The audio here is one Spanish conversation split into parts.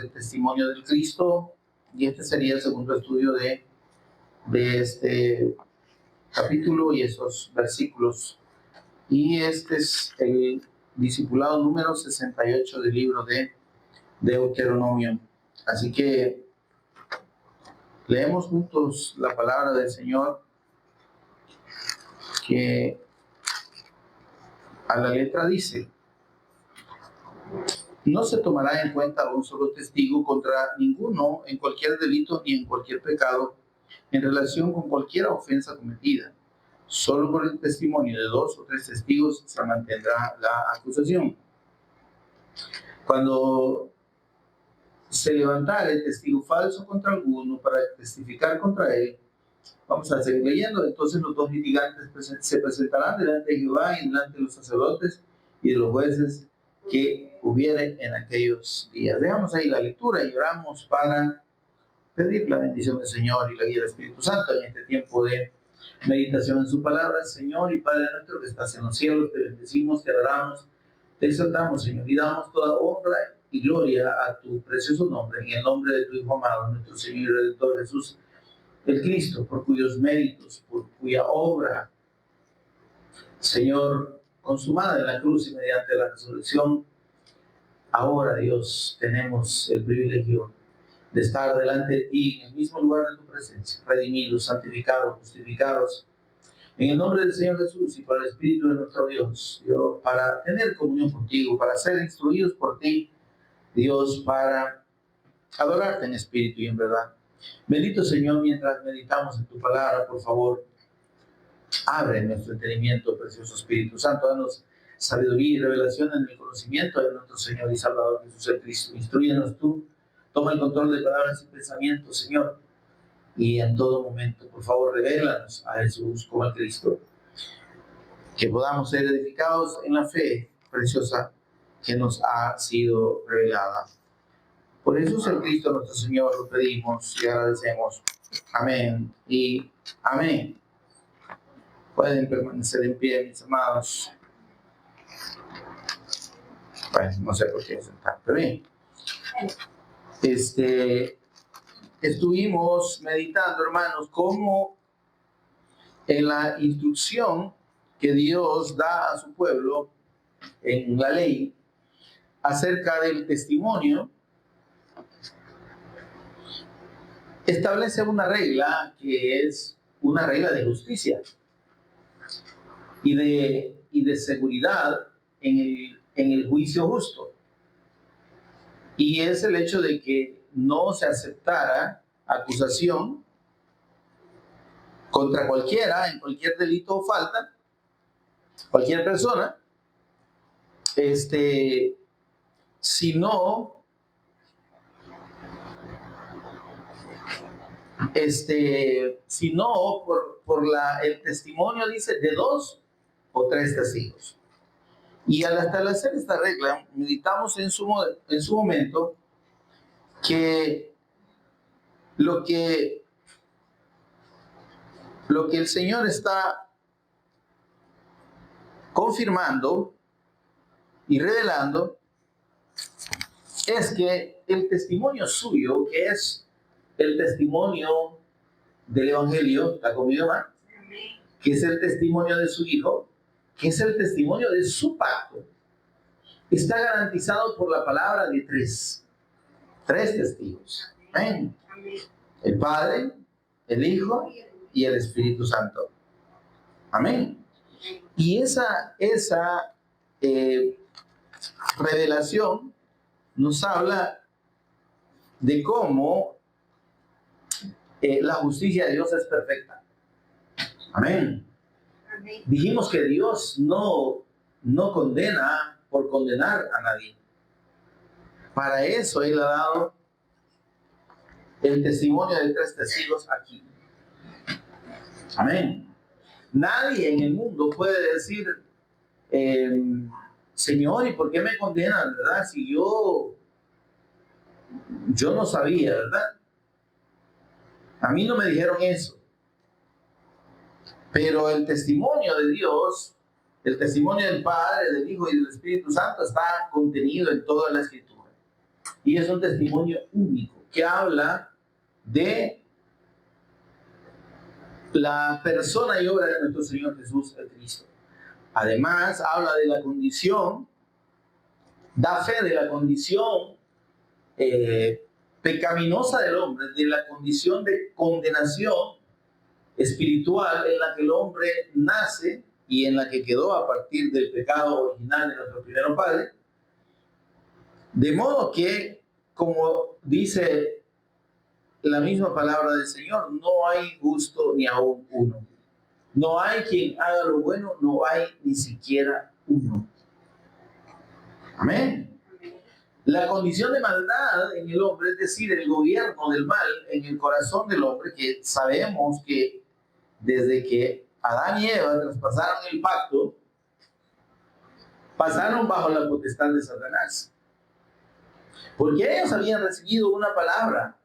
el testimonio del Cristo, y este sería el segundo estudio de este capítulo y esos versículos. Y este es el discipulado número 68 del libro de Deuteronomio. Así que leemos juntos la palabra del Señor, que a la letra dice: no se tomará en cuenta un solo testigo contra ninguno en cualquier delito ni en cualquier pecado en relación con cualquier ofensa cometida. Solo por el testimonio de 2 o 3 testigos se mantendrá la acusación. Cuando se levantare testigo falso contra alguno para testificar contra él, vamos a seguir leyendo, entonces los 2 litigantes se presentarán delante de Jehová y delante de los sacerdotes y de los jueces que hubiere en aquellos días. Dejamos ahí la lectura y oramos para pedir la bendición del Señor y la guía del Espíritu Santo en este tiempo de meditación en su palabra. Señor y Padre nuestro que estás en los cielos, te bendecimos, te adoramos, te exaltamos, Señor, y damos toda honra y gloria a tu precioso nombre, en el nombre de tu Hijo amado, nuestro Señor y Redentor Jesús, el Cristo, por cuyos méritos, por cuya obra, Señor, consumada en la cruz y mediante la resurrección, ahora, Dios, tenemos el privilegio de estar delante de ti, en el mismo lugar de tu presencia, redimidos, santificados, justificados, en el nombre del Señor Jesús y por el Espíritu de nuestro Dios, para tener comunión contigo, para ser instruidos por ti, Dios, para adorarte en espíritu y en verdad. Bendito Señor, mientras meditamos en tu palabra, por favor, abre nuestro entendimiento, precioso Espíritu Santo, danos sabiduría y revelación en el conocimiento de nuestro Señor y Salvador Jesús el Cristo. Instrúyenos tú, toma el control de palabras y pensamientos, Señor, y en todo momento, por favor, revélanos a Jesús como el Cristo, que podamos ser edificados en la fe preciosa que nos ha sido revelada. Por Jesús el Cristo nuestro Señor lo pedimos y agradecemos. Amén y amén. Pueden permanecer en pie, mis amados. Pues no sé por qué sentar, pero bien. Estuvimos meditando, hermanos, cómo en la instrucción que Dios da a su pueblo en la ley acerca del testimonio, establece una regla que es una regla de justicia y de seguridad en el juicio justo. Y es el hecho de que no se aceptara acusación contra cualquiera, en cualquier delito o falta, cualquier persona, sino por el testimonio, dice, de 2 o 3 testigos. Y al establecer esta regla, meditamos en su momento que lo que el Señor está confirmando y revelando es que el testimonio suyo, que es el testimonio del Evangelio, ¿está conmigo, hermano? Que es el testimonio de su Hijo, que es el testimonio de su pacto, está garantizado por la palabra de 3 testigos. Amén. El Padre, el Hijo y el Espíritu Santo. Amén. Y esa revelación nos habla de cómo la justicia de Dios es perfecta. Amén. Dijimos que Dios no condena por condenar a nadie. Para eso Él ha dado el testimonio de 3 testigos aquí. Amén. Nadie en el mundo puede decir, Señor, ¿y por qué me condenan, verdad? Si yo no sabía, ¿verdad? A mí no me dijeron eso. Pero el testimonio de Dios, el testimonio del Padre, del Hijo y del Espíritu Santo está contenido en toda la Escritura. Y es un testimonio único que habla de la persona y obra de nuestro Señor Jesús el Cristo. Además, habla de la condición, da fe de la condición pecaminosa del hombre, de la condición de condenación espiritual en la que el hombre nace y en la que quedó a partir del pecado original de nuestro primero padre. De modo que, como dice la misma palabra del Señor, no hay justo ni aún uno. No hay quien haga lo bueno, no hay ni siquiera uno. Amén. La condición de maldad en el hombre, es decir, el gobierno del mal en el corazón del hombre, que sabemos que desde que Adán y Eva traspasaron el pacto, pasaron bajo la potestad de Satanás. Porque ellos habían recibido una palabra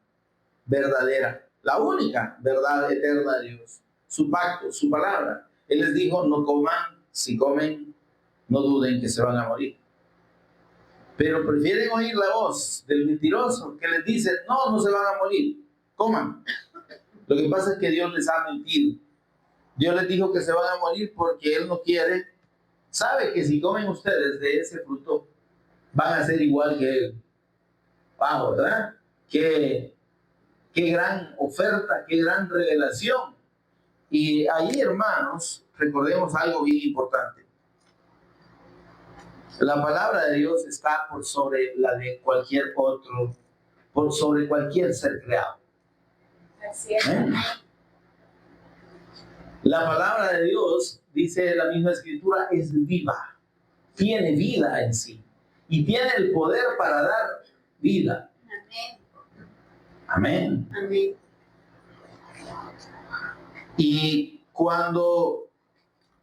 verdadera, la única verdad eterna de Dios, su pacto, su palabra. Él les dijo, no coman, si comen, no duden que se van a morir. Pero prefieren oír la voz del mentiroso que les dice, no, no se van a morir, coman. Lo que pasa es que Dios les ha mentido. Dios les dijo que se van a morir porque Él no quiere. Sabe que si comen ustedes de ese fruto, van a ser igual que Él. Wow, ¿verdad? Qué gran oferta, qué gran revelación. Y ahí, hermanos, recordemos algo bien importante. La palabra de Dios está por sobre la de cualquier otro, por sobre cualquier ser creado. Así es. La palabra de Dios, dice la misma Escritura, es viva, tiene vida en sí y tiene el poder para dar vida. Amén. Amén. Amén. Y cuando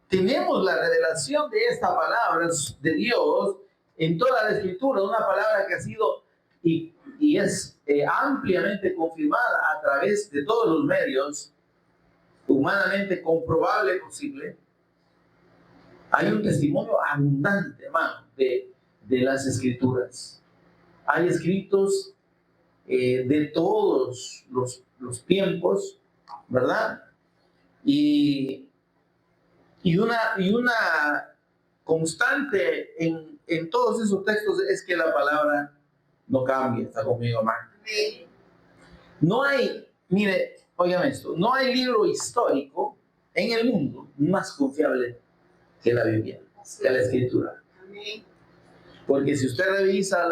tenemos la revelación de esta palabra de Dios en toda la Escritura, una palabra que ha sido y es ampliamente confirmada a través de todos los medios humanamente comprobable posible, hay un testimonio abundante, hermano, de las Escrituras. Hay escritos de todos los tiempos, ¿verdad? Y una constante en todos esos textos es que la palabra no cambia. Está conmigo, hermano. No hay, mire, oigan esto, no hay libro histórico en el mundo más confiable que la Biblia, que la Escritura. Porque si usted revisa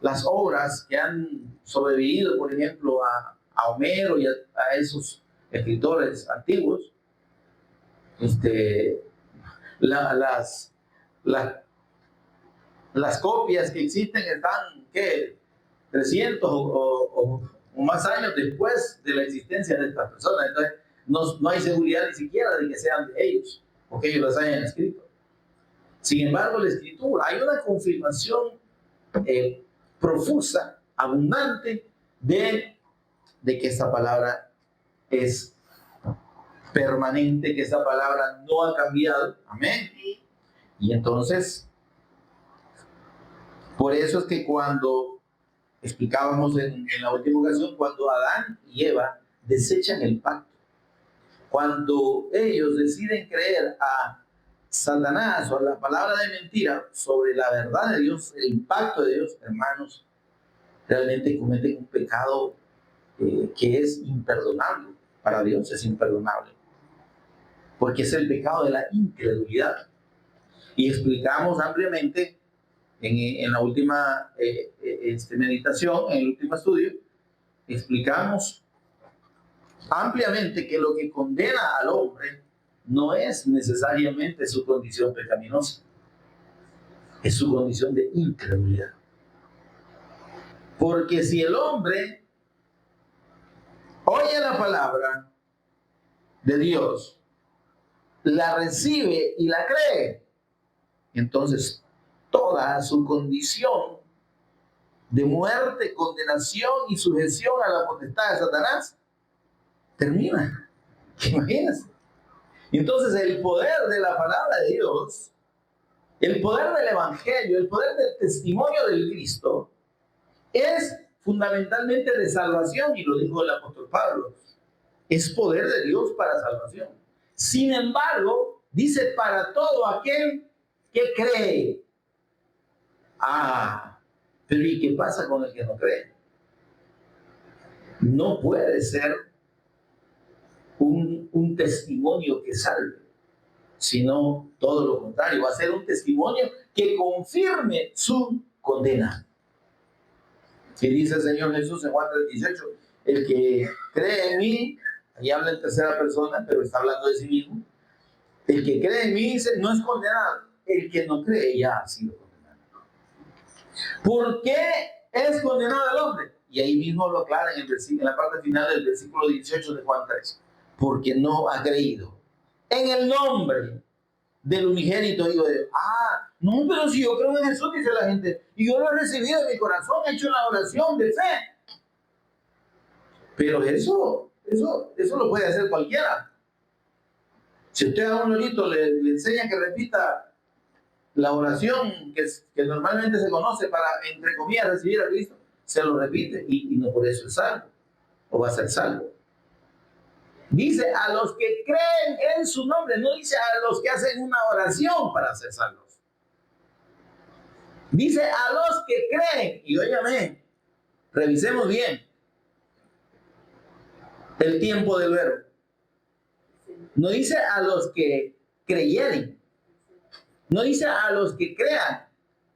las obras que han sobrevivido, por ejemplo, a Homero y a esos escritores antiguos, las copias que existen están, ¿qué? 300 o más años después de la existencia de estas personas. Entonces, no hay seguridad ni siquiera de que sean de ellos, porque ellos las hayan escrito. Sin embargo, la Escritura, hay una confirmación profusa, abundante, de que esta palabra es permanente, que esta palabra no ha cambiado. Amén. Y entonces, por eso es que cuando explicábamos en la última ocasión, cuando Adán y Eva desechan el pacto, cuando ellos deciden creer a Satanás o a la palabra de mentira sobre la verdad de Dios, el pacto de Dios, hermanos, realmente cometen un pecado que es imperdonable. Para Dios es imperdonable, porque es el pecado de la incredulidad. Y explicamos ampliamente en la última meditación, en el último estudio, explicamos ampliamente que lo que condena al hombre no es necesariamente su condición pecaminosa, es su condición de incredulidad. Porque si el hombre oye la palabra de Dios, la recibe y la cree, entonces toda su condición de muerte, condenación y sujeción a la potestad de Satanás termina. ¿Te imaginas? Y entonces el poder de la palabra de Dios El poder del Evangelio, el poder del testimonio del Cristo es fundamentalmente de salvación, y lo dijo el apóstol Pablo. Es poder de Dios para salvación. Sin embargo, dice para todo aquel que cree. Pero ¿y qué pasa con el que no cree? No puede ser un testimonio que salve, sino todo lo contrario. Va a ser un testimonio que confirme su condena. Que dice el Señor Jesús en Juan 3:18, el que cree en mí, ahí habla en tercera persona, pero está hablando de sí mismo, el que cree en mí, dice, no es condenado, el que no cree ya ha sido condenado. ¿Por qué es condenado el hombre? Y ahí mismo lo aclara en la parte final del versículo 18 de Juan 3, porque no ha creído en el nombre del unigénito Hijo de Dios. No, pero si yo creo en Jesús, dice la gente, y yo lo he recibido en mi corazón, he hecho una oración de fe. Pero eso lo puede hacer cualquiera. Si usted a un lorito le enseña que repita la oración que normalmente se conoce para, entre comillas, recibir a Cristo, se lo repite y no por eso es salvo, o va a ser salvo. Dice a los que creen en su nombre, no dice a los que hacen una oración para ser salvos. Dice a los que creen, y óyame, revisemos bien el tiempo del verbo. No dice a los que creyeren, no dice a los que crean,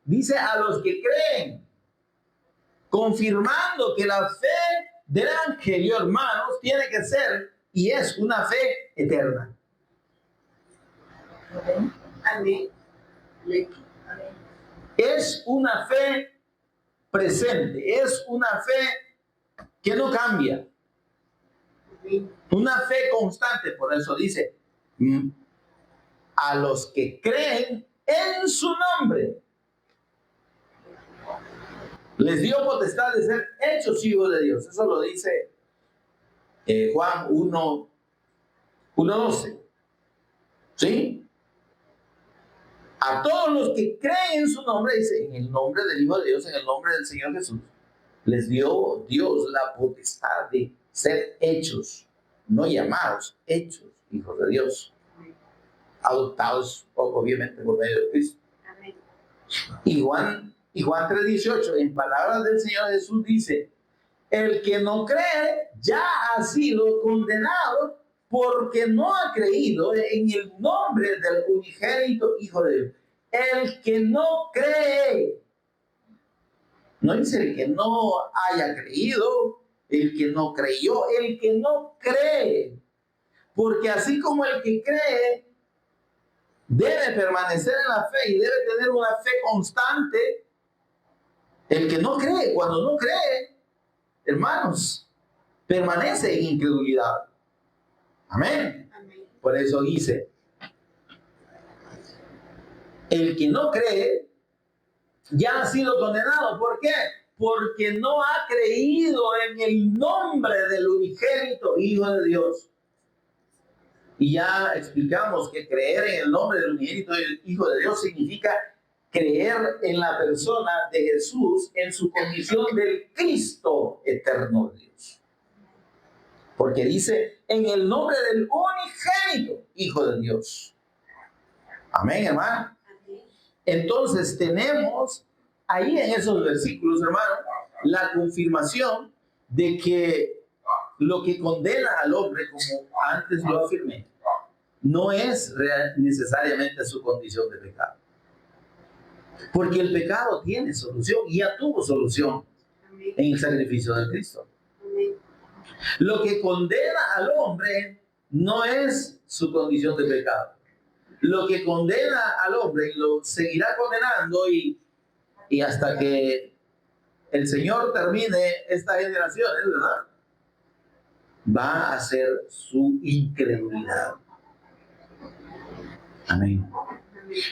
dice a los que creen, confirmando que la fe del evangelio, hermanos, tiene que ser y es una fe eterna. Amén. Amén. Es una fe presente, es una fe que no cambia, una fe constante. Por eso dice, a los que creen en su nombre, les dio potestad de ser hechos hijos de Dios. Eso lo dice Juan 1:12. ¿Sí? A todos los que creen en su nombre, dice, en el nombre del Hijo de Dios, en el nombre del Señor Jesús, les dio Dios la potestad de ser hechos, no llamados, hechos hijos de Dios, adoptados obviamente por medio de Cristo. Amén. Y Juan 3:18, en palabras del Señor Jesús, dice, el que no cree ya ha sido condenado porque no ha creído en el nombre del unigénito Hijo de Dios. El que no cree, no dice el que no haya creído, el que no creyó, el que no cree. Porque así como el que cree debe permanecer en la fe y debe tener una fe constante, el que no cree, cuando no cree, hermanos, permanece en incredulidad. Amén. Amén. Por eso dice, el que no cree ya ha sido condenado. ¿Por qué? Porque no ha creído en el nombre del unigénito Hijo de Dios. Y ya explicamos que creer en el nombre del unigénito Hijo de Dios significa creer en la persona de Jesús, en su condición del Cristo eterno de Dios. Porque dice, en el nombre del unigénito Hijo de Dios. Amén, hermano. Amén. Entonces tenemos ahí en esos versículos, hermano, la confirmación de que lo que condena al hombre, como antes lo afirmé, no es necesariamente su condición de pecado. Porque el pecado tiene solución y ya tuvo solución en el sacrificio de Cristo. Lo que condena al hombre no es su condición de pecado. Lo que condena al hombre y lo seguirá condenando y hasta que el Señor termine esta generación, ¿verdad? Va a ser su incredulidad. Amén.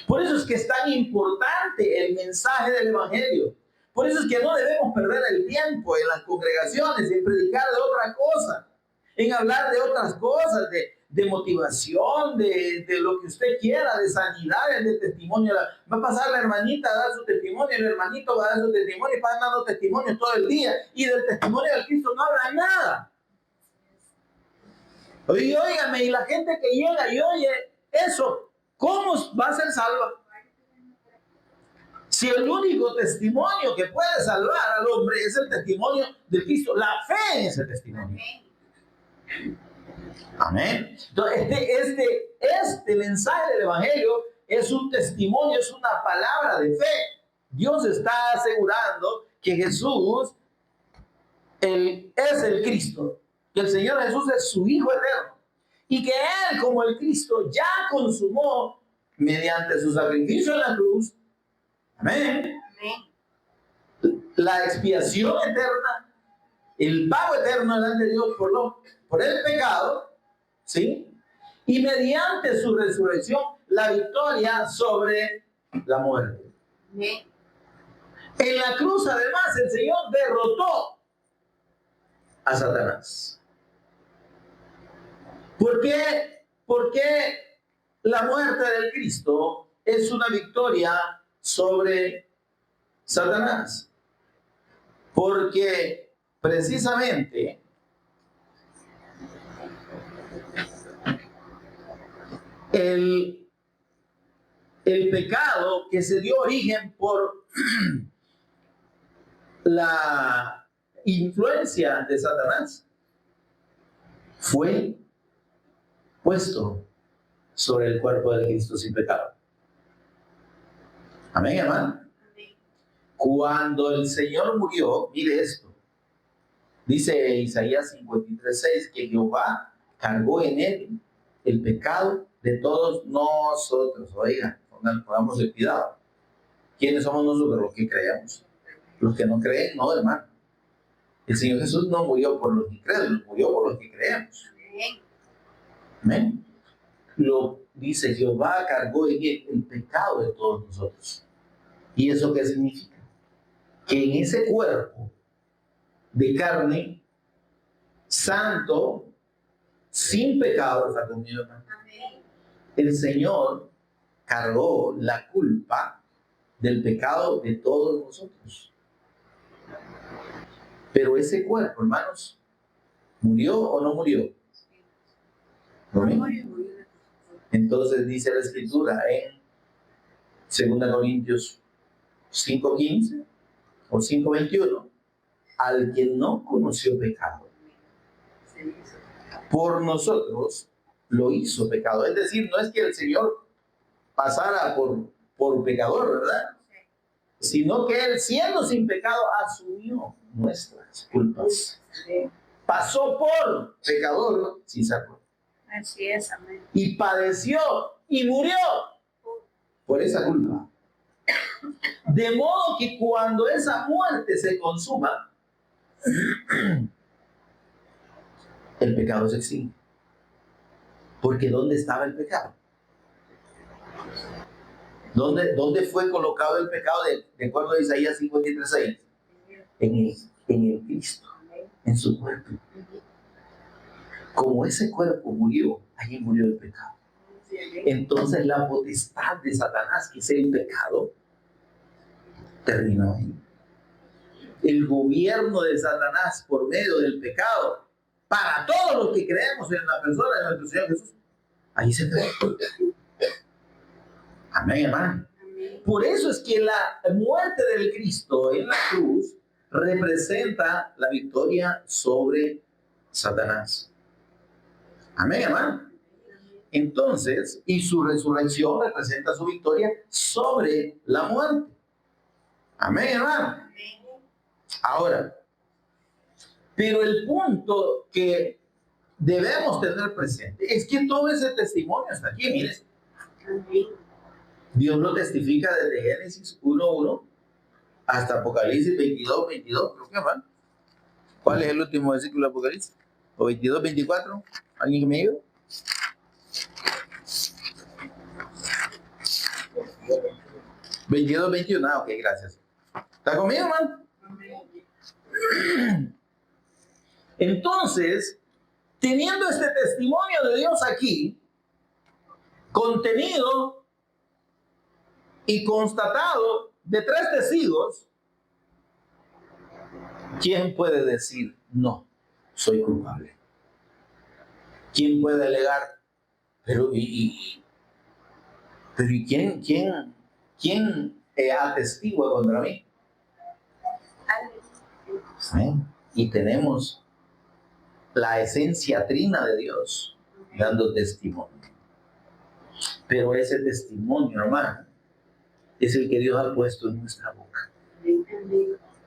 Por eso es que es tan importante el mensaje del Evangelio. Por eso es que no debemos perder el tiempo en las congregaciones, en predicar de otra cosa, en hablar de otras cosas, de motivación, de lo que usted quiera, de sanidades, de testimonio. Va a pasar la hermanita a dar su testimonio, el hermanito va a dar su testimonio y van dando testimonio todo el día. Y del testimonio del Cristo no habla nada. Oye, óigame, y la gente que llega y oye eso, ¿cómo va a ser salva? Si el único testimonio que puede salvar al hombre es el testimonio de Cristo, la fe en ese testimonio. Amén. Entonces, este mensaje del Evangelio es un testimonio, es una palabra de fe. Dios está asegurando que Jesús es el Cristo, que el Señor Jesús es su Hijo eterno y que Él, como el Cristo, ya consumó mediante su sacrificio en la cruz, amén, la expiación eterna, el pago eterno delante de Dios por el pecado, ¿sí? Y mediante su resurrección, la victoria sobre la muerte. En la cruz, además, el Señor derrotó a Satanás. ¿Por qué? Porque la muerte del Cristo es una victoria sobre Satanás. Porque precisamente el pecado que se dio origen por la influencia de Satanás fue puesto sobre el cuerpo de Cristo sin pecado. Amén, hermano. Cuando el Señor murió, mire esto, dice Isaías 53:6, que Jehová cargó en él el pecado de todos nosotros. Oigan, pongamos el cuidado. ¿Quiénes somos nosotros? Los que creemos. Los que no creen, no, hermano. El Señor Jesús no murió por los incrédulos, murió por los que creemos. Amén. Lo dice, Jehová cargó en él el pecado de todos nosotros. ¿Y eso qué significa? Que en ese cuerpo de carne, santo, sin pecado, ¿está conmigo, hermano? El Señor cargó la culpa del pecado de todos nosotros. Pero ese cuerpo, hermanos, ¿murió o no murió? ¿No murió? Entonces dice la Escritura en 2 Corintios 5:15 o 5:21, al que no conoció pecado, por nosotros lo hizo pecado. Es decir, no es que el Señor pasara por pecador, ¿verdad? Sino que Él, siendo sin pecado, asumió nuestras culpas. Pasó por pecador sin serlo. Así es, amén. Y padeció y murió por esa culpa. De modo que cuando esa muerte se consuma, el pecado se extingue. Porque ¿dónde estaba el pecado? ¿Dónde fue colocado el pecado de acuerdo a Isaías 53:6? En el Cristo, en su cuerpo. Como ese cuerpo murió, allí murió el pecado. Entonces la potestad de Satanás, que es el pecado, terminó ahí. El gobierno de Satanás por medio del pecado, para todos los que creemos en la persona de nuestro Señor Jesús, ahí se creó. Amén, hermano. Por eso es que la muerte del Cristo en la cruz representa la victoria sobre Satanás. Amén, hermano. Entonces, y su resurrección representa su victoria sobre la muerte. Amén, hermano. Ahora, pero el punto que debemos tener presente es que todo ese testimonio está aquí, miren. Dios lo testifica desde Génesis 1:1 hasta Apocalipsis 22:22, creo que van. ¿Cuál es el último versículo de Apocalipsis? ¿O 22:24? ¿Alguien que me diga? 22:21, ok, gracias. ¿Está conmigo, hermano? Entonces, Teniendo este testimonio de Dios aquí, contenido y constatado de 3 testigos, ¿quién puede decir no, soy culpable? ¿Quién puede alegar? Pero quién atestigua contra mí? ¿Sí? Y tenemos la esencia trina de Dios dando testimonio. Pero ese testimonio, hermano, es el que Dios ha puesto en nuestra boca.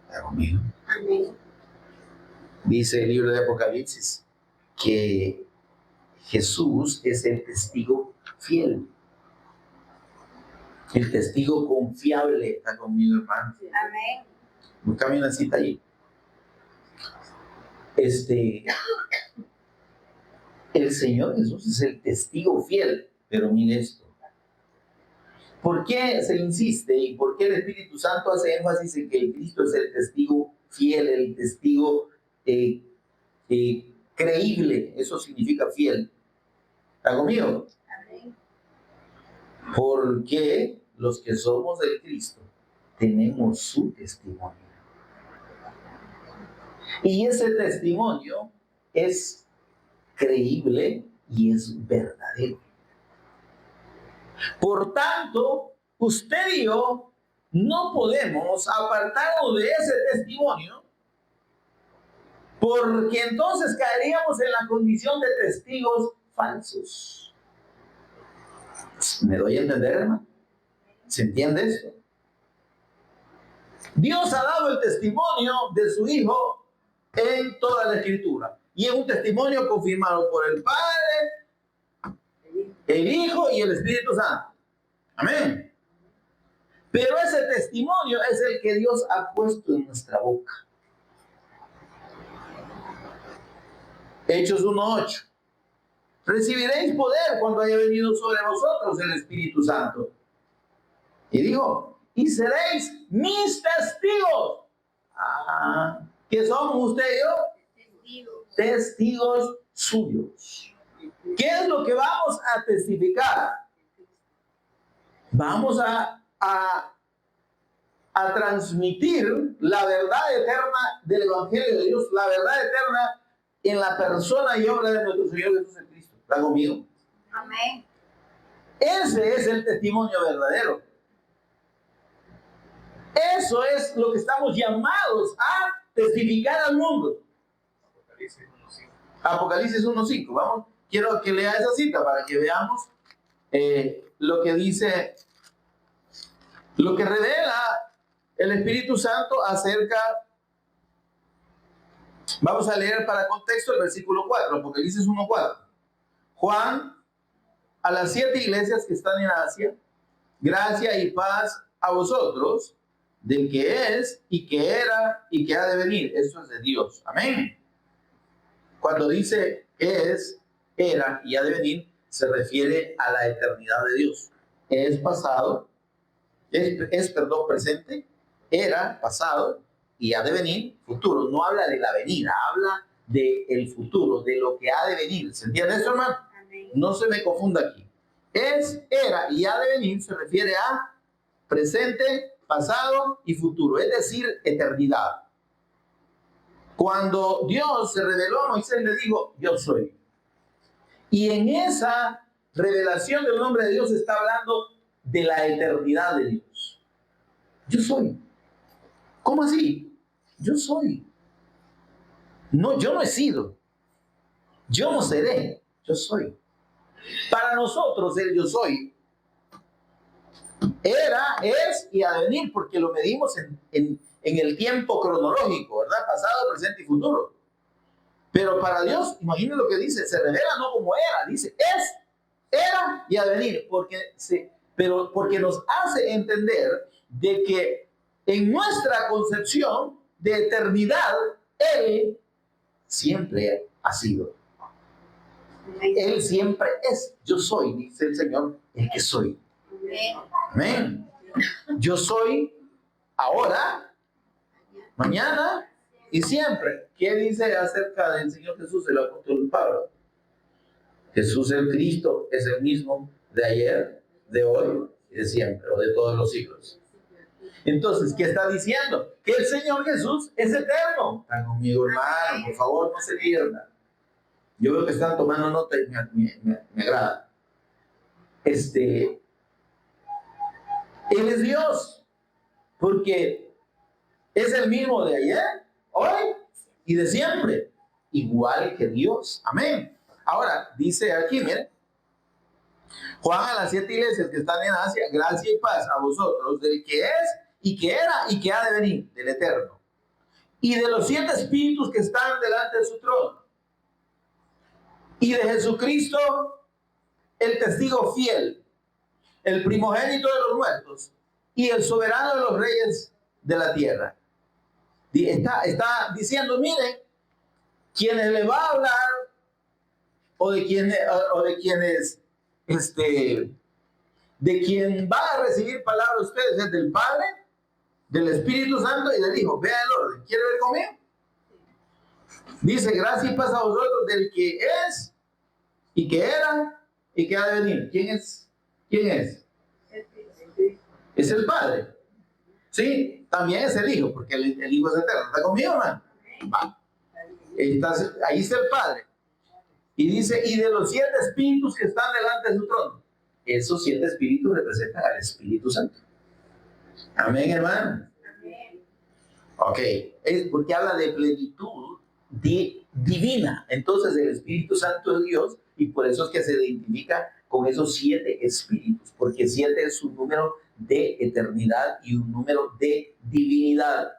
¿Está conmigo? Dice el libro de Apocalipsis que Jesús es el testigo fiel, el testigo confiable. ¿Está conmigo, hermano? Amén. Búscame una cita allí. El Señor Jesús es el testigo fiel. Pero mire esto. ¿Por qué se insiste y por qué el Espíritu Santo hace énfasis en que el Cristo es el testigo fiel, el testigo creíble? Eso significa fiel. ¿Está conmigo? Amén. Porque los que somos del Cristo tenemos su testimonio. Y ese testimonio es creíble y es verdadero. Por tanto, usted y yo no podemos apartarnos de ese testimonio, porque entonces caeríamos en la condición de testigos falsos. ¿Me doy a entender, hermano? ¿Se entiende esto? Dios ha dado el testimonio de su Hijo en toda la Escritura. Y es un testimonio confirmado por el Padre, el Hijo y el Espíritu Santo. Amén. Pero ese testimonio es el que Dios ha puesto en nuestra boca. Hechos 1:8. Recibiréis poder cuando haya venido sobre vosotros el Espíritu Santo. Y dijo, y seréis mis testigos. ¿Qué somos usted y yo? Testigos suyos. ¿Qué es lo que vamos a testificar? Vamos a transmitir la verdad eterna del Evangelio de Dios, la verdad eterna en la persona y obra de nuestro Señor Jesús Cristo. ¿Está conmigo? Amén. Ese es el testimonio verdadero. Eso es lo que estamos llamados a testificar al mundo. Apocalipsis 1:5. Vamos, quiero que lea esa cita para que veamos lo que dice, lo que revela el Espíritu Santo acerca. Vamos a leer para contexto el versículo 4, Apocalipsis 1:4. Juan, a las 7 iglesias que están en Asia, gracia y paz a vosotros, del que es, y que era, y que ha de venir. Eso es de Dios. Amén. Cuando dice es, era y ha de venir, se refiere a la eternidad de Dios. Es pasado, presente, era pasado, y ha de venir futuro. No habla de la venida, habla del futuro, de lo que ha de venir. ¿Se entiende eso, hermano? Amén. No se me confunda aquí. Es, era y ha de venir se refiere a presente, pasado y futuro, es decir, eternidad. Cuando Dios se reveló a Moisés, le dijo, yo soy. Y en esa revelación del nombre de Dios está hablando de la eternidad de Dios. Yo soy. ¿Cómo así? Yo soy. No, yo no he sido. Yo no seré. Yo soy. Para nosotros el yo soy era, es y ha de venir, porque lo medimos en el tiempo cronológico, ¿verdad? Pasado, presente y futuro. Pero para Dios, imaginen lo que dice, se revela no como era, dice es, era y ha de venir, porque nos hace entender de que en nuestra concepción de eternidad, Él siempre ha sido. Él siempre es. Yo soy, dice el Señor, el que soy. Amén. Yo soy ahora, mañana y siempre. ¿Qué dice acerca del Señor Jesús el apóstol Pablo? Jesús el Cristo es el mismo de ayer, de hoy y de siempre, o de todos los siglos. Entonces, ¿qué está diciendo? Que el Señor Jesús es eterno. Están conmigo, hermano, por favor, no se pierdan. Yo veo que están tomando nota y me agrada. Él es Dios, porque es el mismo de ayer, hoy y de siempre, igual que Dios. Amén. Ahora, dice aquí, miren, Juan a las 7 iglesias que están en Asia, gracia y paz a vosotros, del que es, y que era, y que ha de venir, del Eterno, y de los 7 espíritus que están delante de su trono, y de Jesucristo, el testigo fiel, el primogénito de los muertos, y el soberano de los reyes de la tierra. Está diciendo, miren, quienes le va a hablar, de quien va a recibir palabra a ustedes es del Padre, del Espíritu Santo y del Hijo. Vea el orden. ¿Quiere ver conmigo? Dice, gracia y paz a vosotros del que es, y que era, y que ha de venir. ¿Quién es? ¿Quién es? Es el Padre. Sí, también es el Hijo, porque el Hijo es eterno. ¿Está conmigo, hermano? Va. Ahí está el Padre. Y dice, y de los 7 espíritus que están delante de su trono. Esos 7 espíritus representan al Espíritu Santo. Amén, hermano. Amén. Ok, es porque habla de plenitud divina. Entonces el Espíritu Santo es Dios y por eso es que se identifica con esos 7 espíritus, porque 7 es un número de eternidad y un número de divinidad.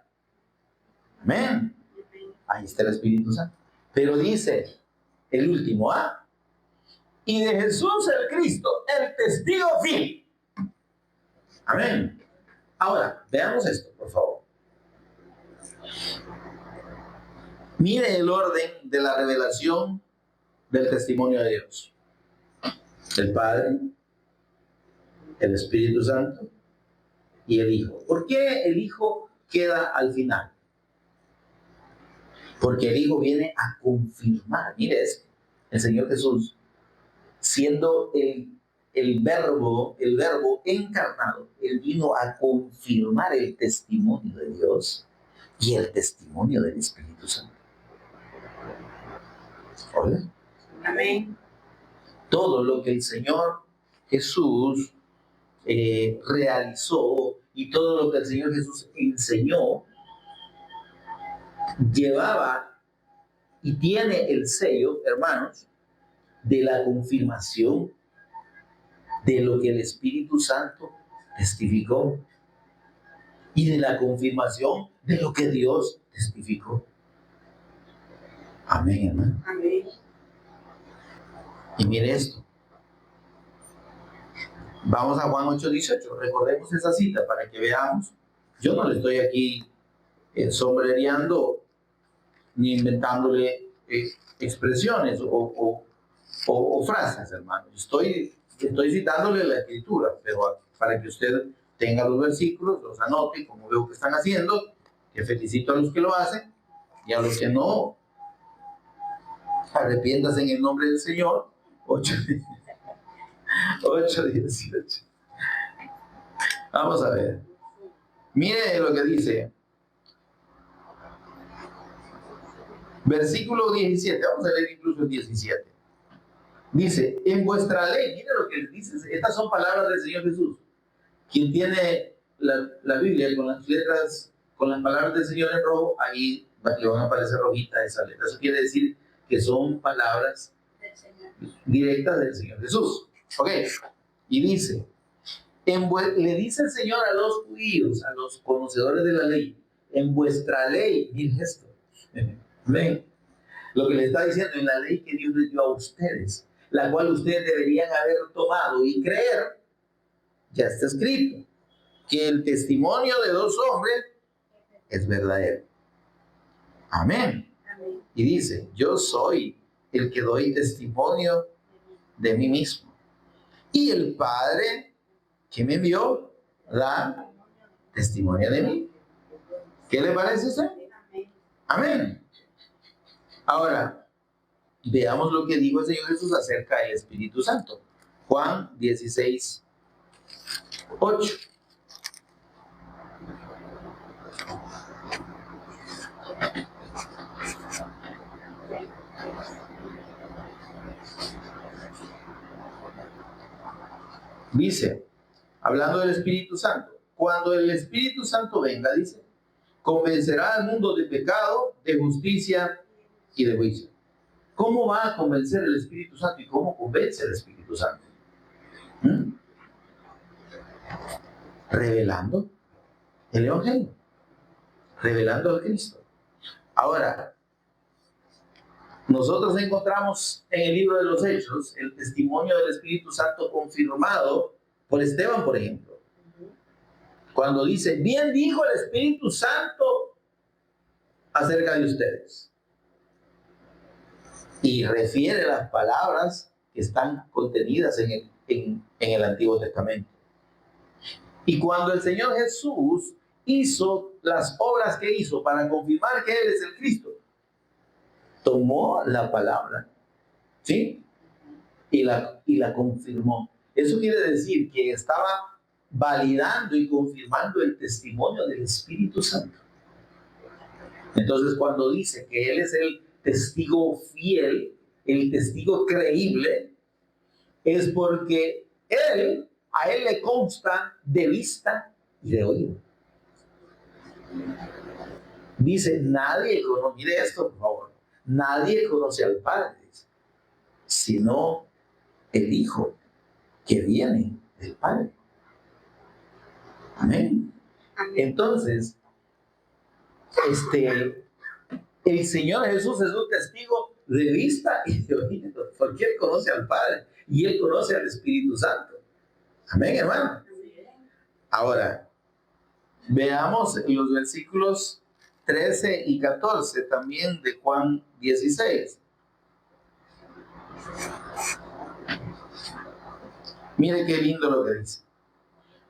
Amén. Ahí está el Espíritu Santo. Pero dice el último, y de Jesús el Cristo, el testigo fiel. Amén. Ahora, veamos esto, por favor. Mire el orden de la revelación del testimonio de Dios. El Padre, el Espíritu Santo y el Hijo. ¿Por qué el Hijo queda al final? Porque el Hijo viene a confirmar. Mire esto, el Señor Jesús, siendo el verbo encarnado, Él vino a confirmar el testimonio de Dios y el testimonio del Espíritu Santo. ¿Oye? Amén. Todo lo que el Señor Jesús realizó y todo lo que el Señor Jesús enseñó llevaba y tiene el sello, hermanos, de la confirmación de lo que el Espíritu Santo testificó y de la confirmación de lo que Dios testificó. Amén, hermano. Amén. Y mire esto. Vamos a Juan 8:18. Recordemos esa cita para que veamos. Yo no le estoy aquí sombrereando ni inventándole expresiones o frases, hermano. Estoy citándole la escritura, pero para que usted tenga los versículos, los anote, como veo que están haciendo, que felicito a los que lo hacen, y a los que no, arrepiéntase en el nombre del Señor. 8:18. Vamos a ver. Mire lo que dice. Versículo 17. Vamos a leer incluso el 17. Dice, en vuestra ley, mire lo que dice, estas son palabras del Señor Jesús. Quien tiene la Biblia con las letras, con las palabras del Señor en rojo, ahí le van a aparecer rojitas esas letras. Eso quiere decir que son palabras directas del Señor Jesús. Ok, y dice, le dice el Señor a los judíos, a los conocedores de la ley, en vuestra ley, miren esto, ven, lo que le está diciendo en la ley que Dios les dio a ustedes, la cual ustedes deberían haber tomado y creer, ya está escrito, que el testimonio de 2 hombres es verdadero. Amén. Amén. Y dice, yo soy el que doy testimonio de mí mismo. Y el Padre que me envió da testimonio de mí. ¿Qué le parece a usted? Amén. Ahora, veamos lo que dijo el Señor Jesús acerca del Espíritu Santo. Juan 16, 8. Dice, hablando del Espíritu Santo, cuando el Espíritu Santo venga, dice, convencerá al mundo de pecado, de justicia y de juicio. ¿Cómo va a convencer el Espíritu Santo y cómo convence el Espíritu Santo? Revelando el Evangelio, revelando al Cristo. Ahora, nosotros encontramos en el libro de los Hechos el testimonio del Espíritu Santo confirmado por Esteban, por ejemplo. Cuando dice, bien dijo el Espíritu Santo acerca de ustedes. Y refiere las palabras que están contenidas en el Antiguo Testamento. Y cuando el Señor Jesús hizo las obras que hizo para confirmar que Él es el Cristo, tomó la palabra, ¿sí? Y la confirmó. Eso quiere decir que estaba validando y confirmando el testimonio del Espíritu Santo. Entonces, cuando dice que Él es el testigo fiel, el testigo creíble, es porque a Él le consta de vista y de oído. Dice, nadie conoce, mire esto por favor, nadie conoce al Padre, sino el Hijo que viene del Padre. Amén. Entonces, el Señor Jesús es un testigo de vista y de oído, porque Él conoce al Padre y Él conoce al Espíritu Santo. Amén, hermano. Ahora, veamos los versículos 13 y 14 también de Juan 16. Mire qué lindo lo que dice.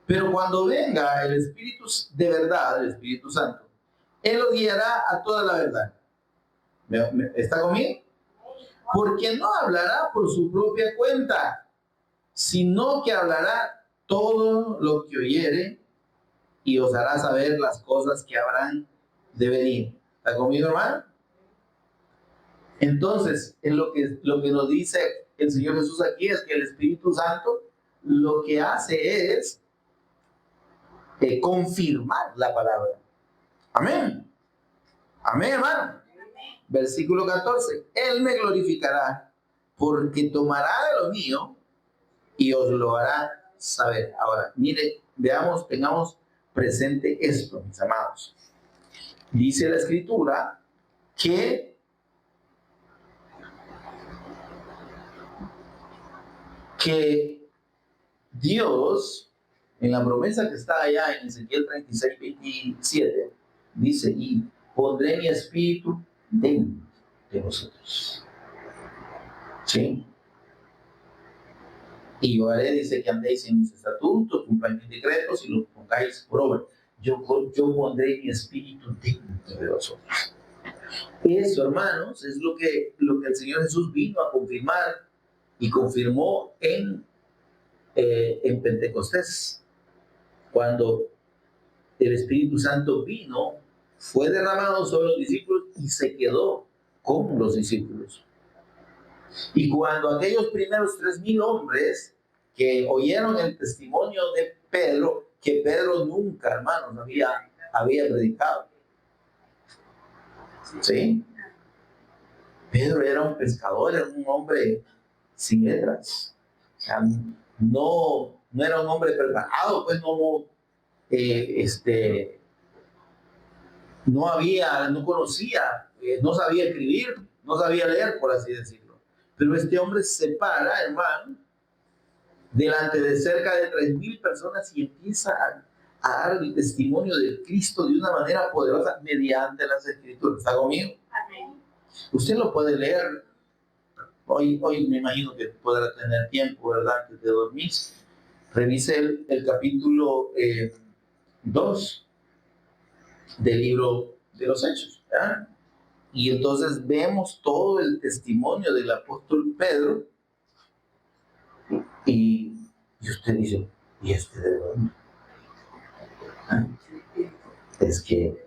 Pero cuando venga el Espíritu de verdad, el Espíritu Santo, Él lo guiará a toda la verdad. ¿Está conmigo? Porque no hablará por su propia cuenta, sino que hablará todo lo que oyere y os hará saber las cosas que habrán de venir. ¿Está conmigo, hermano? Entonces, lo que nos dice el Señor Jesús aquí es que el Espíritu Santo lo que hace es confirmar la palabra. Amén. Amén, hermano. Versículo 14. Él me glorificará porque tomará de lo mío y os lo hará saber. Ahora, mire, veamos, tengamos presente esto, mis amados. Dice la Escritura que Dios, en la promesa que está allá en Ezequiel 36, 27, dice, y pondré mi espíritu dentro de vosotros. ¿Sí? Y yo haré, dice, que andéis en mis estatutos, cumpláis mis decretos y los pongáis por obra. Yo pondré mi espíritu dentro de vosotros. Eso, hermanos, es lo que el Señor Jesús vino a confirmar y confirmó en Pentecostés. Cuando el Espíritu Santo vino, fue derramado sobre los discípulos y se quedó con los discípulos. Y cuando aquellos primeros 3,000 hombres que oyeron el testimonio de Pedro, que Pedro nunca, hermanos, había predicado. ¿Sí? Pedro era un pescador, era un hombre sin letras. O sea, no era un hombre preparado, pues no conocía, no sabía escribir, no sabía leer, por así decirlo. Pero este hombre se para, hermano, delante de cerca de 3,000 personas y empieza a dar el testimonio de Cristo de una manera poderosa mediante las Escrituras. ¿Está conmigo? Amén. Usted lo puede leer. Hoy me imagino que podrá tener tiempo, ¿verdad?, antes de dormir. Revise el capítulo 2 del libro de los Hechos, ¿verdad? Y entonces vemos todo el testimonio del apóstol Pedro y usted dice, ¿y este de dónde? ¿Ah? Es que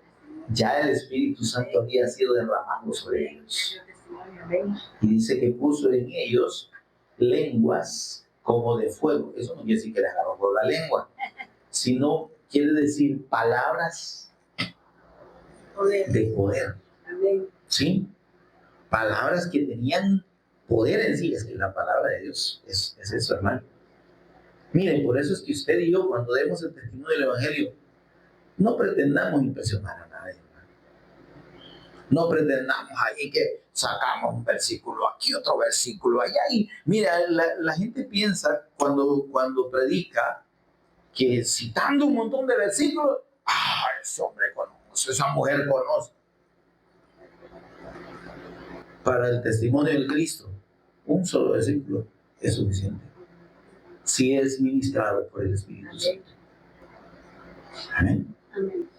ya el Espíritu Santo había sido derramado sobre ellos. Y dice que puso en ellos lenguas como de fuego. Eso no quiere decir que les agarró por la lengua, sino quiere decir palabras de poder. ¿Sí? Palabras que tenían poder en sí. Es que la palabra de Dios es eso, hermano. Miren, por eso es que usted y yo, cuando demos el testimonio del Evangelio, no pretendamos impresionar a nadie, hermano. No pretendamos ahí que sacamos un versículo aquí, otro versículo allá. Y mira, la gente piensa cuando predica que citando un montón de versículos, ese hombre conoce, esa mujer conoce. Para el testimonio del Cristo, un solo versículo es suficiente. Si es ministrado por el Espíritu Santo. Amén. Amén.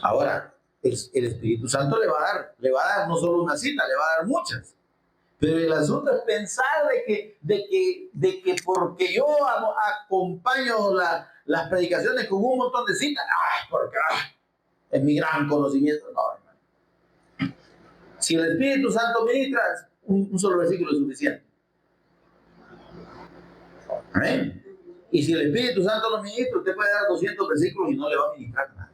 Ahora, el Espíritu Santo le va a dar no solo una cita, le va a dar muchas. Pero el asunto es pensar de que porque yo acompaño las predicaciones con un montón de citas, porque es mi gran conocimiento. No, hermano. Si el Espíritu Santo ministra, un solo versículo es suficiente. Amén. Y si el Espíritu Santo no ministra, usted puede dar 200 versículos y no le va a ministrar nada.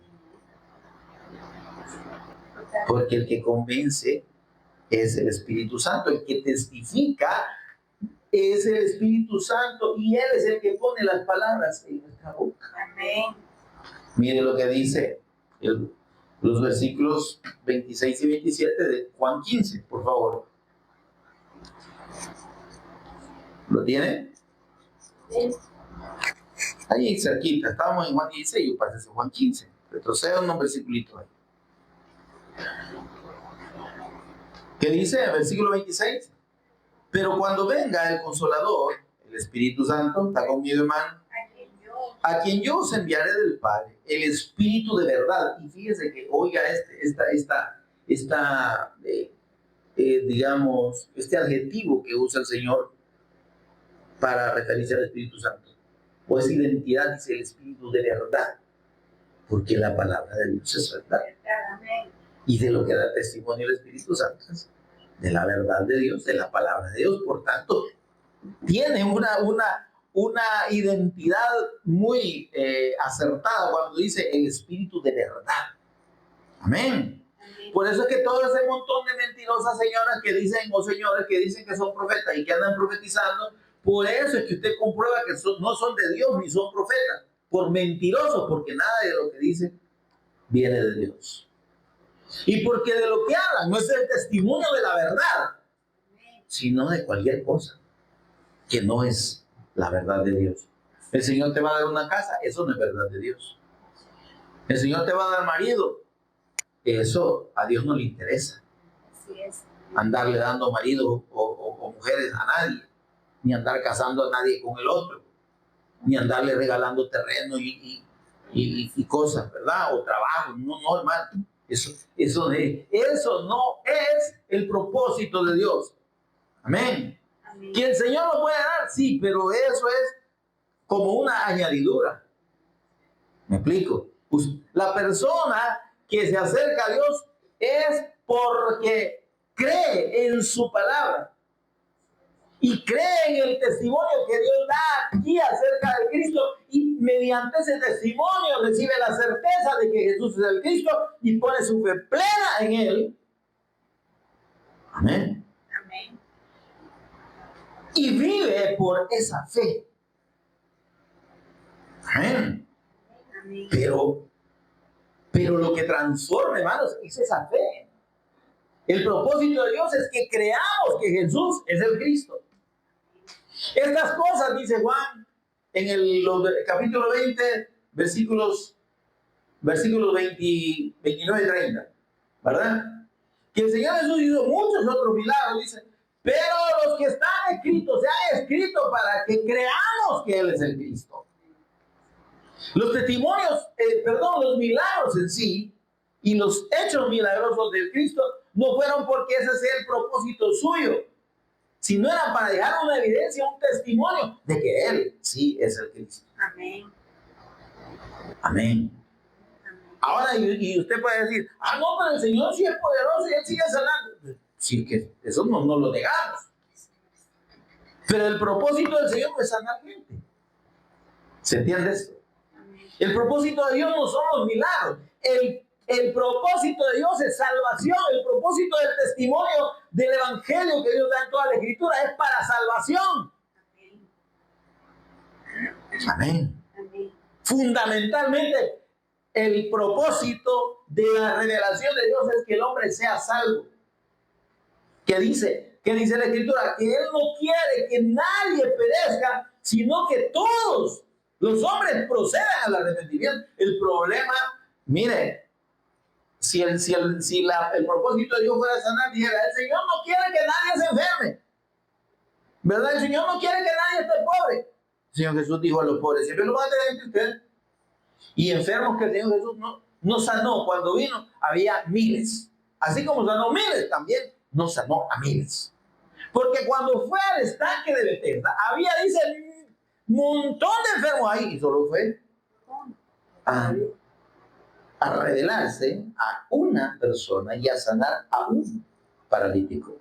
Porque el que convence es el Espíritu Santo, el que testifica es el Espíritu Santo y Él es el que pone las palabras en nuestra boca. Amén. Mire lo que dice los versículos 26 y 27 de Juan 15, por favor. ¿Lo tiene? Sí. Ahí cerquita, estábamos en Juan 16, yo pasé a Juan 15. Retroceda un versículito ahí. ¿Qué dice el versículo 26? Pero cuando venga el Consolador, el Espíritu Santo, está conmigo, hermano, a quien yo os enviaré del Padre, el Espíritu de verdad. Y fíjese que oiga digamos, este adjetivo que usa el Señor para referirse al Espíritu Santo. O esa identidad, dice el Espíritu de verdad, porque la palabra de Dios es verdad. Y de lo que da testimonio el Espíritu Santo es de la verdad de Dios, de la palabra de Dios. Por tanto, tiene una identidad muy acertada cuando dice el Espíritu de verdad. Amén. Por eso es que todo ese montón de mentirosas señoras que dicen, o señores que dicen que son profetas y que andan profetizando, por eso es que usted comprueba que no son de Dios ni son profetas, por mentirosos, porque nada de lo que dicen viene de Dios. Y porque de lo que hablan no es el testimonio de la verdad, sino de cualquier cosa que no es la verdad de Dios. El Señor te va a dar una casa, eso no es verdad de Dios. El Señor te va a dar marido, eso a Dios no le interesa. Así es. Andarle dando marido o mujeres a nadie, ni andar casando a nadie con el otro, ni andarle regalando terreno y cosas, ¿verdad? O trabajo. No, hermano. Eso no es el propósito de Dios. Amén. Amén. Que el Señor lo puede dar, sí, pero eso es como una añadidura. ¿Me explico? Pues la persona que se acerca a Dios es porque cree en su palabra y cree en el testimonio que Dios da aquí acerca de Cristo, y mediante ese testimonio recibe la certeza de que Jesús es el Cristo y pone su fe plena en Él. Amén. Amén. Y vive por esa fe. Amén. Amén. Pero lo que transforma, hermanos, es esa fe. El propósito de Dios es que creamos que Jesús es el Cristo. Estas cosas, dice Juan, en el capítulo 20, versículos 29 y 30, ¿verdad? Que el Señor Jesús hizo muchos otros milagros, dice, pero los que están escritos, se han escrito para que creamos que Él es el Cristo. Los testimonios, los milagros en sí y los hechos milagrosos del Cristo no fueron porque ese sea el propósito suyo, sino era para dejar una evidencia, un testimonio de que Él sí es el Cristo. Amén. Amén. Ahora, y usted puede decir, no, pero el Señor sí es poderoso y Él sigue sanando. Sí, que eso no lo negamos. Pero el propósito del Señor no es sanar gente. ¿Se entiende esto? El propósito de Dios no son los milagros. El propósito de Dios es salvación. El propósito del testimonio del Evangelio que Dios da en toda la Escritura es para salvación. Amén. Amén. Fundamentalmente, el propósito de la revelación de Dios es que el hombre sea salvo. ¿Qué dice la Escritura? Que Él no quiere que nadie perezca, sino que todos los hombres procedan al arrepentimiento. El problema, mire, si el propósito de Dios fuera sanar, dijera, el Señor no quiere que nadie se enferme, ¿verdad? El Señor no quiere que nadie esté pobre. El Señor Jesús dijo a los pobres, siempre lo van a tener entre ustedes. Y enfermos que el Señor Jesús no sanó cuando vino, había miles. Así como sanó miles, también no sanó a miles. Porque cuando fue al estanque de Bethesda, había, dice, un montón de enfermos ahí, y solo fue a revelarse a una persona y a sanar a un paralítico.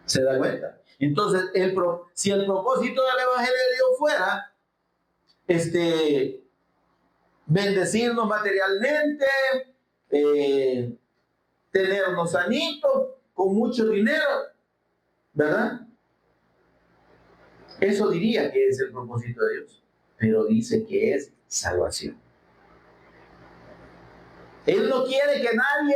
¿Se da cuenta? Entonces, si el propósito del Evangelio de Dios fuera bendecirnos materialmente, tenernos sanitos, con mucho dinero, ¿verdad? Eso diría que es el propósito de Dios, pero dice que es salvación. Él no quiere que nadie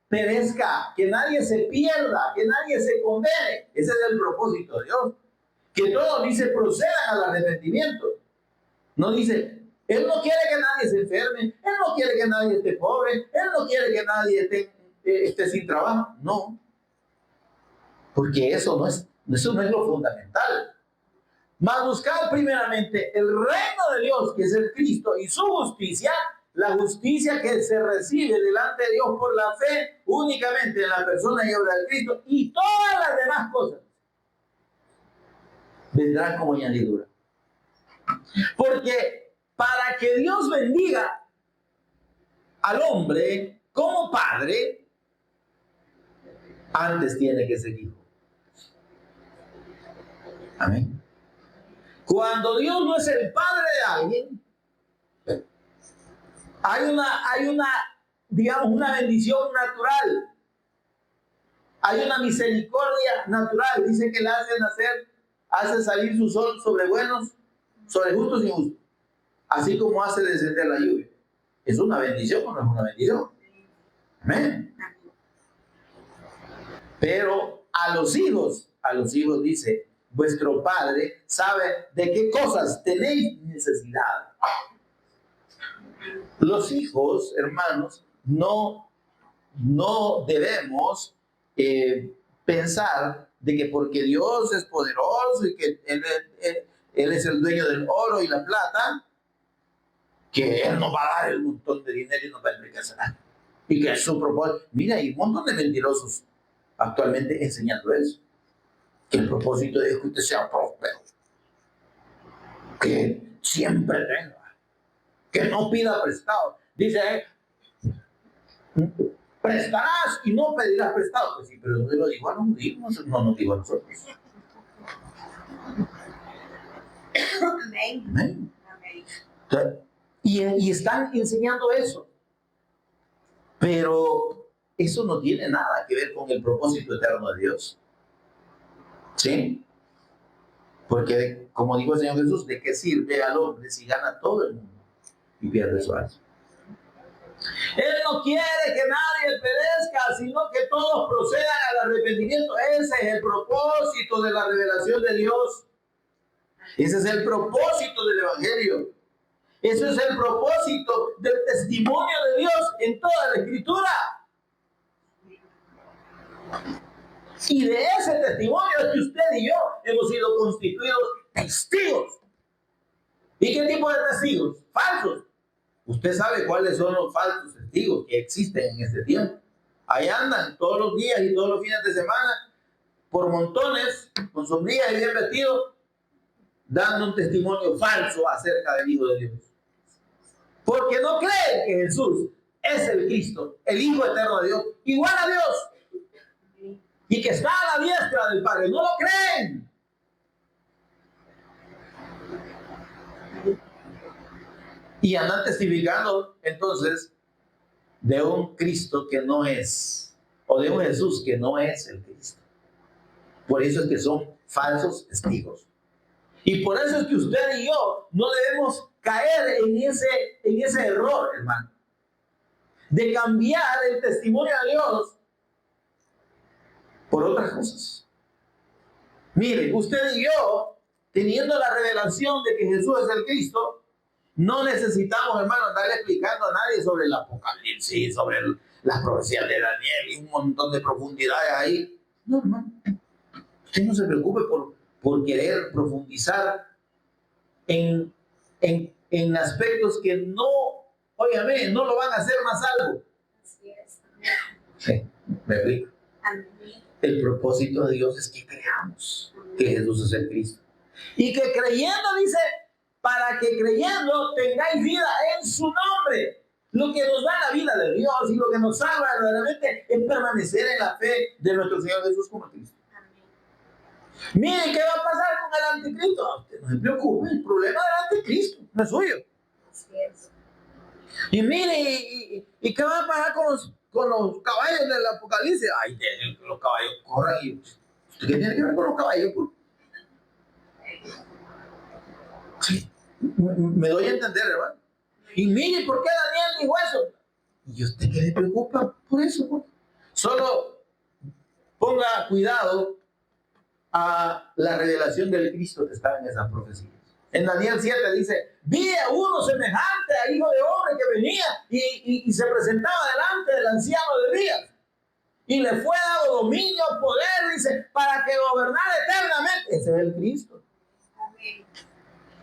perezca, que nadie se pierda, que nadie se condene. Ese es el propósito de Dios. Que todos, dice, procedan al arrepentimiento. No dice, Él no quiere que nadie se enferme, Él no quiere que nadie esté pobre, Él no quiere que nadie esté sin trabajo. No. Porque eso no es lo fundamental. Mas buscar primeramente el reino de Dios, que es el Cristo, y su justicia, la justicia que se recibe delante de Dios por la fe únicamente en la persona y obra de Cristo, y todas las demás cosas vendrán como añadidura. Porque para que Dios bendiga al hombre como padre, antes tiene que ser hijo. Amén. Cuando Dios no es el padre de alguien, hay una bendición natural. Hay una misericordia natural. Dice que le hace salir su sol sobre buenos, sobre justos y injustos. Así como hace descender la lluvia. ¿Es una bendición o no es una bendición? Amén. Pero a los hijos dice, vuestro Padre sabe de qué cosas tenéis necesidad. Los hijos, hermanos, no debemos pensar de que porque Dios es poderoso y que Él es el dueño del oro y la plata, que Él nos va a dar el montón de dinero y nos va a enriquecer. Y que es su propósito. Mira, hay un montón de mentirosos actualmente enseñando eso. Que el propósito de Dios es que usted sea próspero. Que siempre tenga. Que no pida prestado. Dice, prestarás y no pedirás prestado. Pues sí, pero no lo dijo a los judíos, no nos dijo a nosotros. Amén. Amén. Y están enseñando eso. Pero eso no tiene nada que ver con el propósito eterno de Dios. ¿Sí? Porque, como dijo el Señor Jesús, ¿de qué sirve al hombre si gana todo el mundo y pierde su alma? Él no quiere que nadie perezca, sino que todos procedan al arrepentimiento. Ese es el propósito de la revelación de Dios. Ese es el propósito del Evangelio. Ese es el propósito del testimonio de Dios en toda la Escritura. Y de ese testimonio es que usted y yo hemos sido constituidos testigos. ¿Y qué tipo de testigos? Falsos. Usted sabe cuáles son los falsos testigos que existen en este tiempo. Ahí andan todos los días y todos los fines de semana, por montones, con sombrillas y bien vestidos, dando un testimonio falso acerca del Hijo de Dios. Porque no creen que Jesús es el Cristo, el Hijo eterno de Dios, igual a Dios, y que está a la diestra del Padre. No lo creen. Y andan testificando entonces de un Cristo que no es, o de un Jesús que no es el Cristo. Por eso es que son falsos testigos. Y por eso es que usted y yo no debemos caer en ese error, hermano, de cambiar el testimonio de Dios por otras cosas. Mire, usted y yo, teniendo la revelación de que Jesús es el Cristo, no necesitamos, hermano, andarle explicando a nadie sobre el Apocalipsis, sobre las profecías de Daniel y un montón de profundidades ahí. No, hermano. Usted no se preocupe por querer profundizar en aspectos que no, óigame, no lo van a hacer más algo. Así es. Sí, me explico. Amén. El propósito de Dios es que creamos que Jesús es el Cristo. Y que creyendo, dice, para que creyendo tengáis vida en su nombre. Lo que nos da la vida de Dios y lo que nos salva verdaderamente es permanecer en la fe de nuestro Señor Jesús como Cristo. Mire, ¿qué va a pasar con el anticristo? Usted no se preocupe, el problema del anticristo no es suyo. Así es. Y mire, ¿y qué va a pasar con los caballos del Apocalipsis? Ay, que los caballos corran y ¿usted qué tiene que ver con los caballos? Sí, me doy a entender, hermano. Y mire, ¿por qué Daniel dijo eso? ¿Y usted qué le preocupa por eso? Pues? Solo ponga cuidado a la revelación del Cristo que está en esas profecías. En Daniel 7 dice, vi a uno semejante a hijo de hombre que venía y se presentaba delante del anciano de días. Y le fue dado dominio, poder, dice, para que gobernara eternamente. Ese es el Cristo. Amén.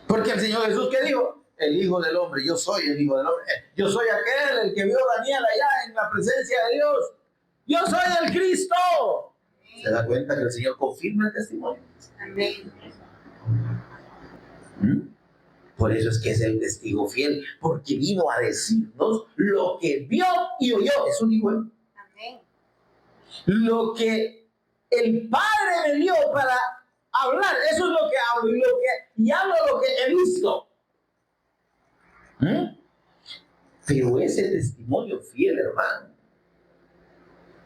Porque el Señor Jesús, ¿qué dijo? El Hijo del Hombre, yo soy el Hijo del Hombre. Yo soy aquel, el que vio a Daniel allá en la presencia de Dios. Yo soy el Cristo. ¿Se da cuenta que el Señor confirma el testimonio? Amén. Por eso es que es el testigo fiel, porque vino a decirnos lo que vio y oyó. Eso dijo él. Amén. Lo que el Padre me dio para hablar, eso es lo que hablo, y hablo lo que he visto. Pero ese testimonio fiel, hermano,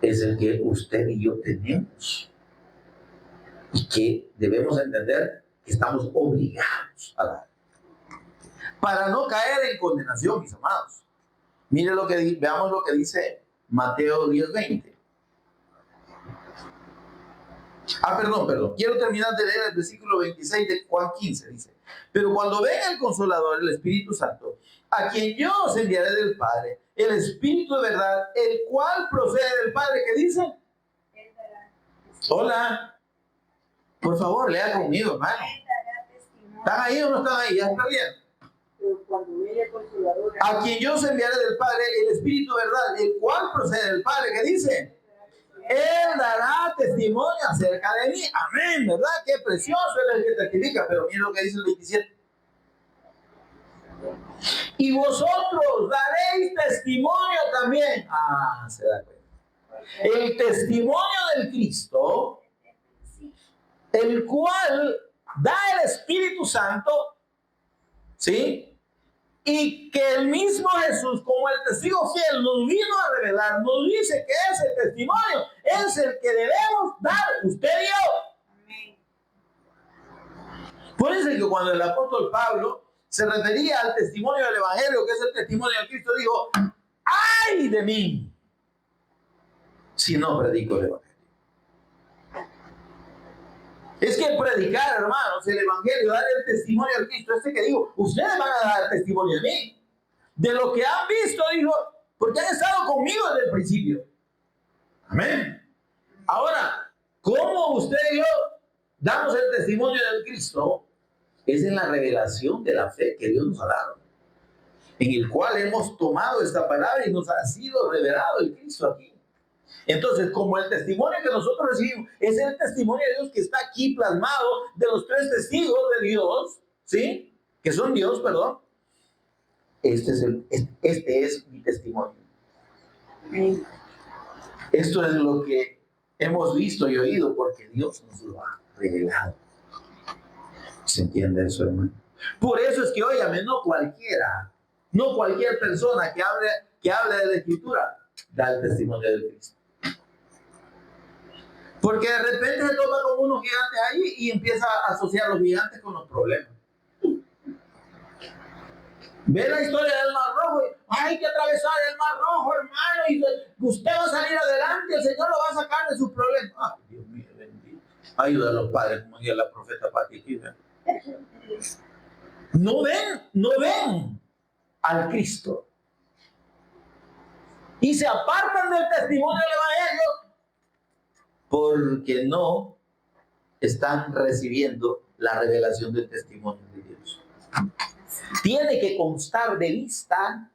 es el que usted y yo tenemos. Y que debemos entender que estamos obligados a dar. Para no caer en condenación, mis amados. Mire veamos lo que dice Mateo 10:20. Perdón. Quiero terminar de leer el versículo 26 de Juan 15. Dice, pero cuando venga el Consolador, el Espíritu Santo, a quien yo os enviaré del Padre, el Espíritu de verdad, el cual procede del Padre, ¿qué dice? Hola. Por favor, lea conmigo, hermano. ¿Están ahí o no están ahí? ¿Ya está bien? A quien yo os enviaré del Padre, el Espíritu de verdad, el cual procede del Padre, ¿qué dice? Él dará testimonio acerca de mí. Amén, ¿verdad? Qué precioso es el que testifica. Pero miren lo que dice el 27. Y vosotros daréis testimonio también. Se da cuenta. El testimonio del Cristo, el cual da el Espíritu Santo, ¿sí? Y que el mismo Jesús, como el testigo fiel, nos vino a revelar, nos dice que es el testimonio, es el que debemos dar, usted y yo. Amén. Por eso es que cuando el apóstol Pablo se refería al testimonio del Evangelio, que es el testimonio de Cristo, dijo, ¡ay de mí! Si no predico el Evangelio. Es que predicar, hermanos, el Evangelio, dar el testimonio de Cristo, que digo, ustedes van a dar testimonio de mí. De lo que han visto, dijo, porque han estado conmigo desde el principio. Amén. Ahora, ¿cómo usted y yo damos el testimonio del Cristo? Es en la revelación de la fe que Dios nos ha dado. en el cual hemos tomado esta palabra y nos ha sido revelado el Cristo aquí. Entonces, como el testimonio que nosotros recibimos es el testimonio de Dios que está aquí plasmado de los 3 testigos de Dios, ¿sí? Que son Dios, perdón. Este es mi testimonio. Esto es lo que hemos visto y oído porque Dios nos lo ha revelado. ¿Se entiende eso, hermano? Por eso es que, óigame, no cualquier persona que hable de la Escritura da el testimonio de Cristo. Porque de repente se toma con unos gigantes ahí y empieza a asociar los gigantes con los problemas. Ve la historia del Mar Rojo. Hay que atravesar el Mar Rojo, hermano, y usted va a salir adelante, el Señor lo va a sacar de sus problemas. Ay, Dios mío, bendito. Ayuda a los padres, como decía la profeta Pati. No ven al Cristo. Y se apartan del testimonio del Evangelio porque no están recibiendo la revelación del testimonio de Dios. Tiene que constar de vista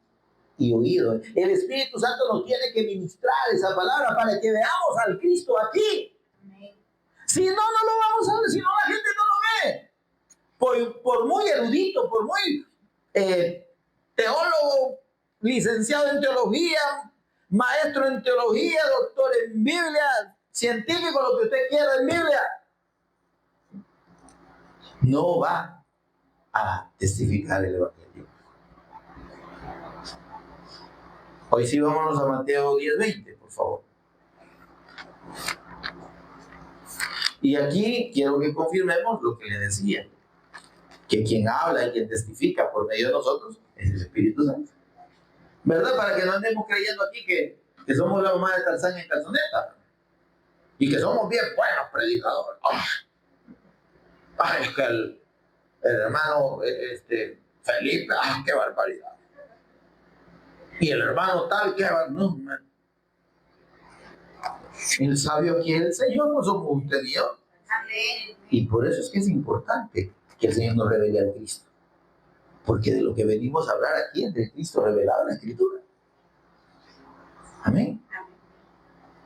y oído. El Espíritu Santo nos tiene que ministrar esa palabra para que veamos al Cristo aquí. Si no, no lo vamos a ver. Si no, la gente no lo ve. Por muy erudito, por muy teólogo, licenciado en teología, maestro en teología, doctor en Biblia, científico, lo que usted quiera en Biblia, no va a testificar el Evangelio. Hoy sí vámonos a Mateo 10:20, por favor. Y aquí quiero que confirmemos lo que le decía, que quien habla y quien testifica por medio de nosotros es el Espíritu Santo. ¿Verdad? Para que no andemos creyendo aquí que somos la mamá de Tarzán en calzoneta y que somos bien buenos predicadores. Ay, es que el hermano Felipe, qué barbaridad. Y el hermano tal, qué barbaridad. No, man. El sabio aquí es el Señor, no somos usted y yo. Y por eso es que es importante que el Señor nos revele al Cristo. Porque de lo que venimos a hablar aquí es del Cristo revelado en la Escritura. Amén.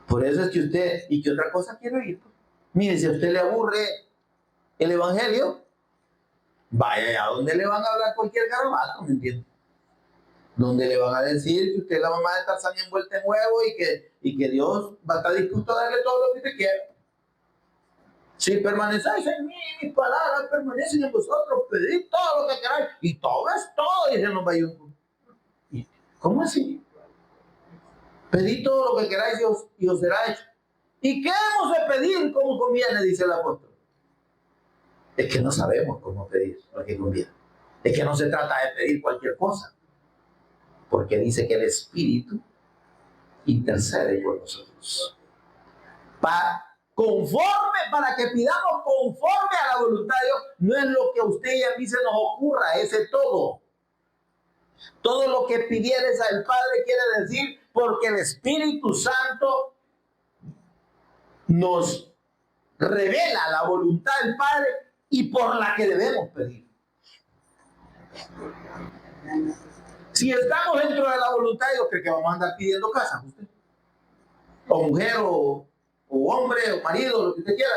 Por eso es que usted, ¿y qué otra cosa quiere oír? Mire, si a usted le aburre el Evangelio, vaya a donde le van a hablar cualquier garabato, ¿me entiende? Donde le van a decir que usted es la mamá de Tarzán envuelta en huevo y que Dios va a estar dispuesto a darle todo lo que usted quiera. Si permanecéis en mí, mis palabras permanecen en vosotros, pedid todo lo que queráis, y todo es todo, dicen los bayuncos. ¿Cómo así? Pedid todo lo que queráis y os será hecho. ¿Y qué hemos de pedir como conviene? Dice el apóstol. Es que no sabemos cómo pedir lo que conviene. Es que no se trata de pedir cualquier cosa. Porque dice que el Espíritu intercede por nosotros. Para que pidamos conforme a la voluntad de Dios. No es lo que a usted y a mí se nos ocurra, ese todo. Todo lo que pidieres al Padre quiere decir porque el Espíritu Santo nos revela la voluntad del Padre y por la que debemos pedir. Si estamos dentro de la voluntad de Dios, ¿cree que vamos a andar pidiendo casa? ¿Usted? O mujer, o hombre, o marido, lo que usted quiera.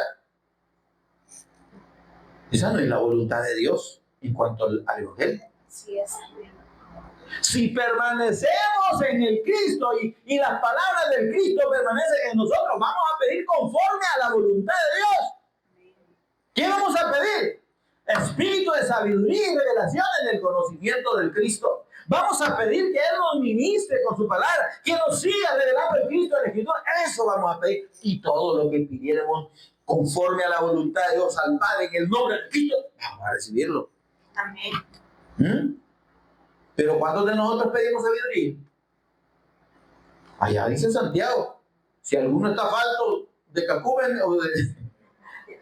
Esa no es la voluntad de Dios en cuanto al Evangelio. Sí, es. Si permanecemos en el Cristo y las palabras del Cristo permanecen en nosotros, vamos a pedir conforme a la voluntad de Dios. ¿Qué vamos a pedir? Espíritu de sabiduría y revelación en el conocimiento del Cristo. Vamos a pedir que Él nos ministre con su palabra, que nos siga revelando el Cristo en la Escritura. Eso vamos a pedir. Y todo lo que pidiéramos conforme a la voluntad de Dios al Padre en el nombre de Cristo, vamos a recibirlo. Amén. Pero ¿cuántos de nosotros pedimos sabiduría? Allá dice Santiago, si alguno está falto de cacumen o de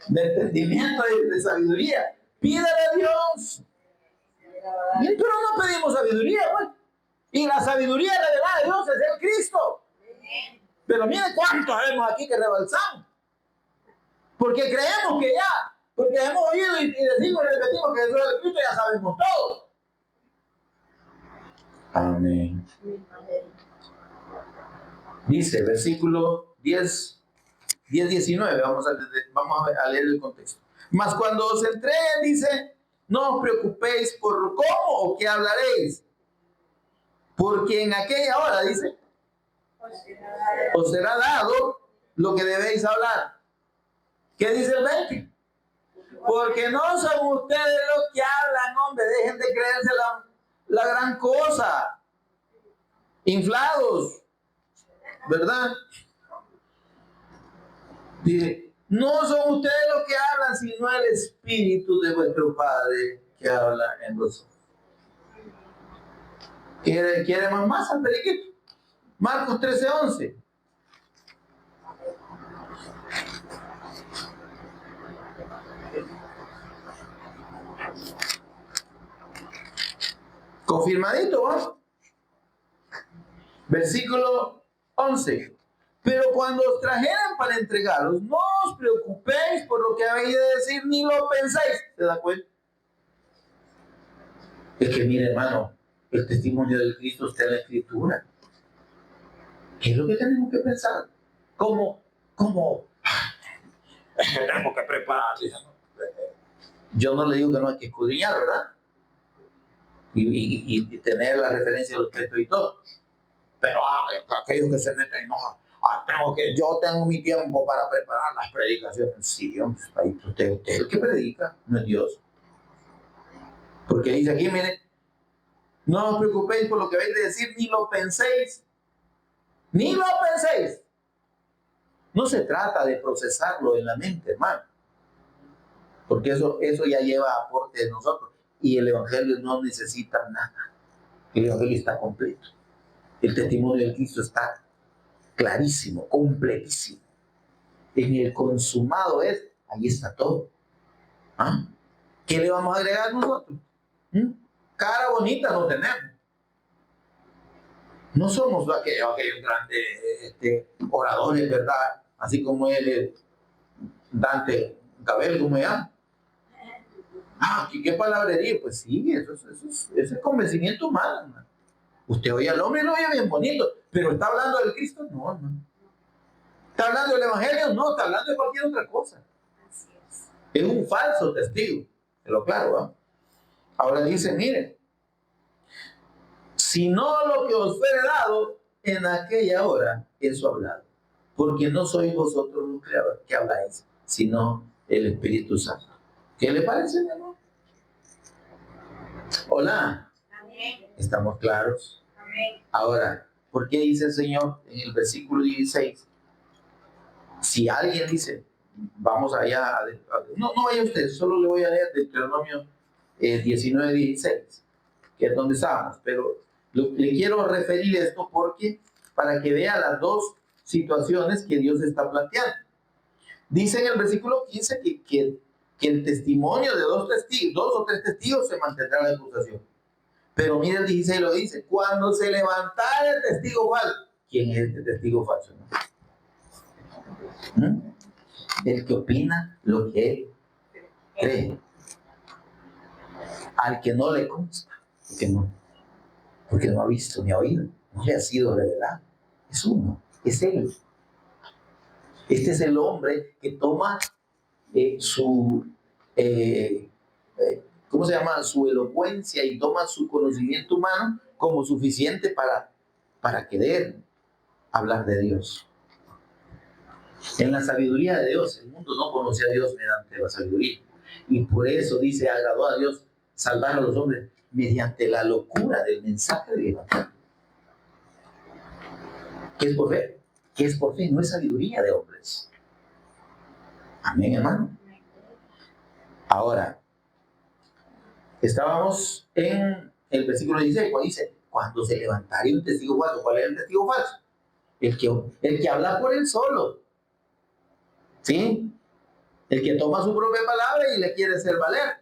entendimiento, de sabiduría, pídele a Dios. Bien, pero no pedimos sabiduría, pues. Y la sabiduría revelada de Dios es el Cristo. Pero mire cuántos vemos aquí que rebalsamos. Porque creemos que ya, porque hemos oído y decimos y repetimos que Jesús es el Cristo, ya sabemos todo. Amén. Dice, versículo 19, vamos a leer el contexto. Mas cuando os entreguen, dice, no os preocupéis por cómo o qué hablaréis, porque en aquella hora, dice, os será dado lo que debéis hablar. ¿Qué dice el 20? Porque no son ustedes los que hablan, hombre, dejen de creerse la gran cosa. Inflados, ¿verdad? Dice, no son ustedes los que hablan, sino el Espíritu de vuestro Padre que habla en vosotros. ¿Quiere más al periquito? Marcos 13:11. Confirmadito, ¿va? Versículo 11. Pero cuando os trajeran para entregaros, no os preocupéis por lo que habéis de decir, ni lo penséis. ¿Se da cuenta? Es que mire, hermano, el testimonio del Cristo está en la Escritura. ¿Qué es lo que tenemos que pensar? ¿Cómo? Tenemos que prepararse. Yo no le digo que no hay que escudriñar, ¿verdad? Y tener la referencia de los textos y todo. Pero aquellos que se meten, no, yo tengo mi tiempo para preparar las predicaciones. Sí, usted es el que predica, no es Dios. Porque dice aquí, miren, no os preocupéis por lo que vais a decir, ni lo penséis. Ni lo penséis. No se trata de procesarlo en la mente, hermano. Porque eso ya lleva aporte de nosotros. Y el Evangelio no necesita nada. El Evangelio está completo. El testimonio de Cristo está clarísimo, completísimo. En el consumado ahí está todo. ¿Ah? ¿Qué le vamos a agregar nosotros? Cara bonita no tenemos. No somos aquellos grandes oradores, ¿verdad? Así como el Dante Cabel, ¿cómo se llama? ¿Qué palabrería? Pues sí, eso es convencimiento humano, ¿no? Usted oye al hombre y lo oye bien bonito, pero ¿está hablando del Cristo? No. ¿Está hablando del Evangelio? No, está hablando de cualquier otra cosa. Es un falso testigo, pero claro, ¿va? Ahora dice, miren, si no lo que os fuere dado en aquella hora, eso hablado, porque no sois vosotros los que habláis, sino el Espíritu Santo. ¿Qué le parece, mi amor? Hola. Amén. ¿Estamos claros? Amén. Ahora, ¿por qué dice el Señor en el versículo 16? Si alguien dice, vamos allá, no vaya usted, solo le voy a leer Deuteronomio 19:16, que es donde estábamos, pero le quiero referir esto porque para que vea las dos situaciones que Dios está planteando. Dice en el versículo 15 que el testimonio de dos o tres testigos se mantendrá en la acusación. Pero mire el 16 lo dice, cuando se levantara el testigo falso. ¿Quién es este testigo falso? El que opina lo que él cree. Al que no le consta, porque no ha visto ni ha oído, no le ha sido revelado. Es uno, es él. Este es el hombre que toma ¿cómo se llama? Su elocuencia y toma su conocimiento humano como suficiente para querer hablar de Dios. En la sabiduría de Dios, el mundo no conoce a Dios mediante la sabiduría. Y por eso dice, agradó a Dios salvar a los hombres mediante la locura del mensaje del Evangelio. ¿Qué es por fe? ¿Qué es por fe? No es sabiduría de hombres. Amén, hermano. Ahora, estábamos en el versículo 16, cuando dice, cuando se levantare un testigo falso. ¿Cuál es el testigo falso? El que habla por él solo. ¿Sí? El que toma su propia palabra y le quiere hacer valer.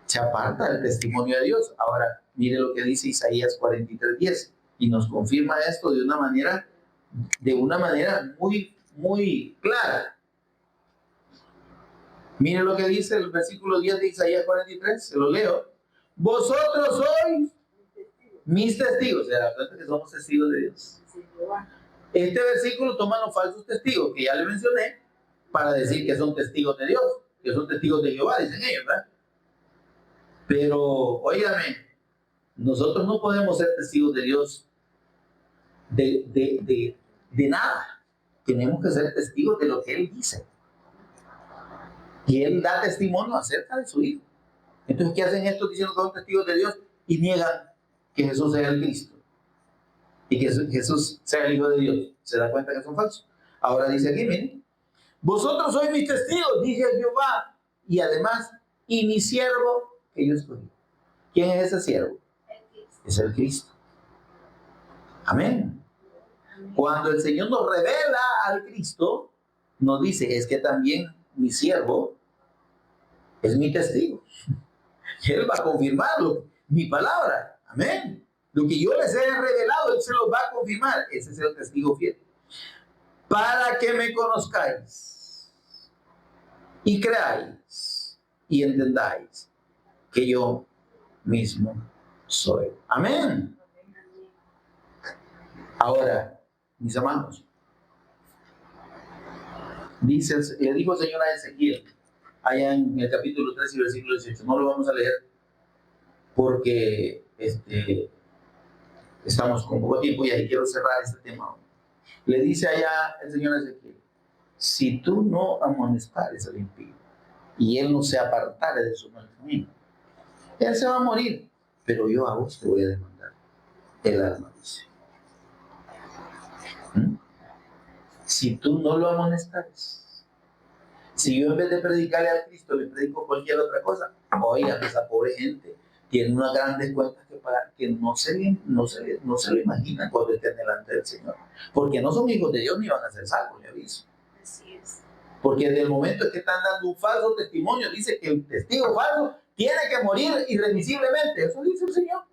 Se aparta del testimonio de Dios. Ahora, mire lo que dice Isaías 43:10. Y nos confirma esto de una manera muy, muy clara. Mire lo que dice el versículo 10 de Isaías 43, se lo leo. Vosotros sois mis testigos, se da cuenta que somos testigos de Dios. Este versículo toma los falsos testigos que ya le mencioné para decir que son testigos de Dios, que son testigos de Jehová, dicen ellos, ¿verdad? Pero, óigame, nosotros no podemos ser testigos de Dios de nada. Tenemos que ser testigos de lo que Él dice. Y Él da testimonio acerca de su Hijo. Entonces, ¿qué hacen estos diciendo que son testigos de Dios y niegan que Jesús sea el Cristo? Y que Jesús sea el Hijo de Dios. ¿Se da cuenta que son falsos? Ahora dice aquí, miren, vosotros sois mis testigos, dice Jehová, y además, y mi siervo que yo escogí. ¿Quién es ese siervo? Es el Cristo. Amén. Cuando el Señor nos revela al Cristo, nos dice, es que también mi siervo es mi testigo. Él va a confirmarlo, mi palabra. Amén. Lo que yo les he revelado, Él se los va a confirmar. Ese es el testigo fiel. Para que me conozcáis y creáis y entendáis que yo mismo soy. Amén. Ahora, mis amados, le dijo el Señor a Ezequiel, allá en el capítulo 3 y versículo 18, no lo vamos a leer porque estamos con poco tiempo y ahí quiero cerrar este tema. Le dice allá el Señor a Ezequiel, si tú no amonestares al impío y él no se apartare de su mal camino, él se va a morir, pero yo a vos te voy a demandar el alma, dice. Si tú no lo amonestares, si yo en vez de predicarle al Cristo le predico cualquier otra cosa, oiga, esa pobre gente tiene unas grandes cuentas que pagar que no se lo imaginan cuando estén delante del Señor, porque no son hijos de Dios ni van a ser salvos, le aviso. Así es. Porque desde el momento en que están dando un falso testimonio, dice que el testigo falso tiene que morir irremisiblemente. Eso dice el Señor.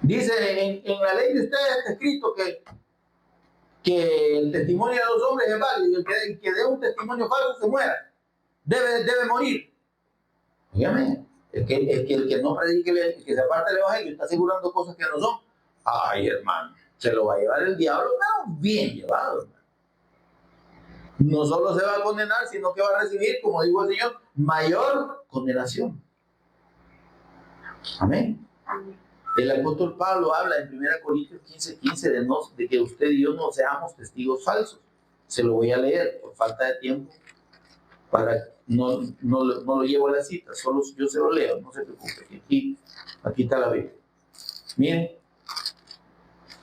Dice en la ley de ustedes está escrito que el testimonio de los hombres es válido y el que dé un testimonio falso se muera. Debe morir. Dígame, el que no predique, el que se aparte del evangelio está asegurando cosas que no son. Ay, hermano, se lo va a llevar el diablo, pero bien llevado, hermano. No solo se va a condenar, sino que va a recibir, como dijo el Señor, mayor condenación. Amén. El apóstol Pablo habla en 1 Corintios 15:15 de que usted y yo no seamos testigos falsos. Se lo voy a leer por falta de tiempo. No lo llevo a la cita, solo yo se lo leo, no se preocupe. Aquí está la Biblia. Miren,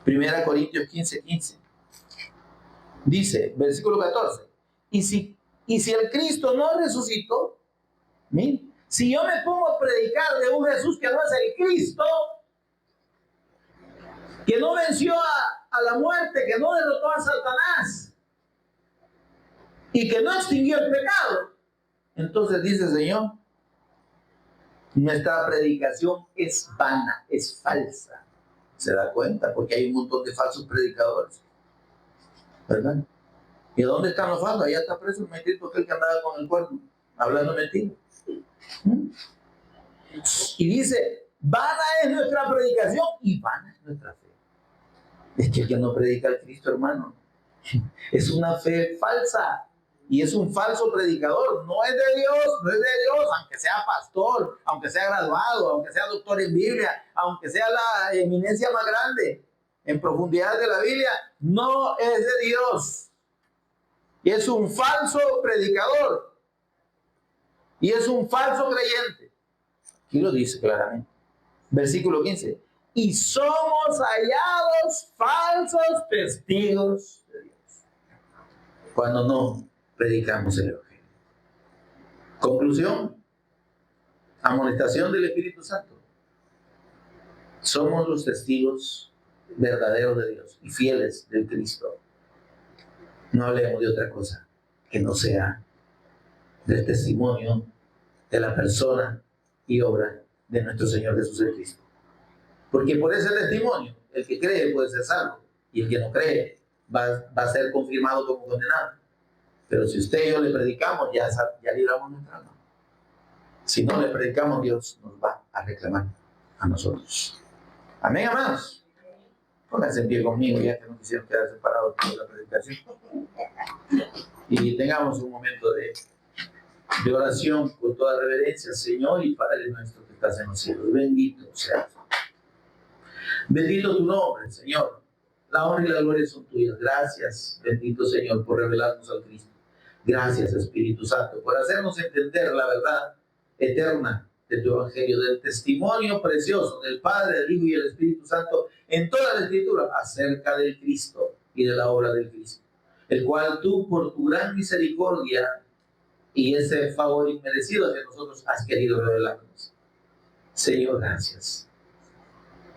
1 Corintios 15:15. Dice, versículo 14. Y si el Cristo no resucitó, miren, si yo me pongo a predicar de un Jesús que no es el Cristo, que no venció a la muerte, que no derrotó a Satanás y que no extinguió el pecado, entonces dice el Señor, nuestra predicación es vana, es falsa. ¿Se da cuenta? Porque hay un montón de falsos predicadores, ¿verdad? ¿Y dónde están los falsos? Allá está preso el maldito aquel que andaba con el cuerno, hablando mentira. Y dice, vana es nuestra predicación y vana es nuestra fe. Es que el que no predica al Cristo, hermano, es una fe falsa y es un falso predicador. No es de Dios, aunque sea pastor, aunque sea graduado, aunque sea doctor en Biblia, aunque sea la eminencia más grande en profundidad de la Biblia, no es de Dios. Y es un falso predicador y es un falso creyente. Aquí lo dice claramente. Versículo 15. Y somos hallados falsos testigos de Dios cuando no predicamos el Evangelio. Conclusión, amonestación del Espíritu Santo. Somos los testigos verdaderos de Dios y fieles del Cristo. No hablemos de otra cosa que no sea del testimonio de la persona y obra de nuestro Señor Jesús el Cristo. Porque por ese testimonio, el que cree puede ser salvo y el que no cree va a ser confirmado como condenado. Pero si usted y yo le predicamos, ya libramos nuestra alma. Si no le predicamos, Dios nos va a reclamar a nosotros. Amén, amados. Pónganse en pie conmigo, ya que no quisieron quedar separados por la predicación. Y tengamos un momento de oración con toda reverencia, Señor y Padre nuestro que estás en los cielos. Bendito seas. Bendito tu nombre, Señor. La honra y la gloria son tuyas. Gracias, bendito Señor, por revelarnos al Cristo. Gracias, Espíritu Santo, por hacernos entender la verdad eterna de tu Evangelio, del testimonio precioso del Padre, del Hijo y del Espíritu Santo en toda la Escritura acerca del Cristo y de la obra del Cristo, el cual tú, por tu gran misericordia y ese favor inmerecido hacia nosotros, has querido revelarnos. Señor, gracias.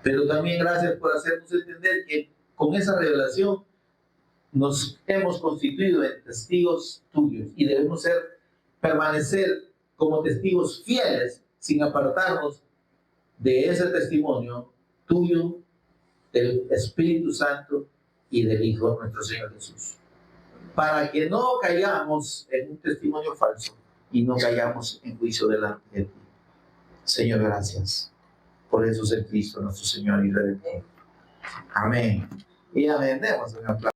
Pero también gracias por hacernos entender que con esa revelación nos hemos constituido en testigos tuyos y debemos permanecer como testigos fieles sin apartarnos de ese testimonio tuyo, del Espíritu Santo y del Hijo nuestro Señor Jesús, para que no caigamos en un testimonio falso y no caigamos en juicio delante de ti. Señor, gracias por eso es el Cristo nuestro Señor y Redentor. Amén y amén. Demos un aplauso.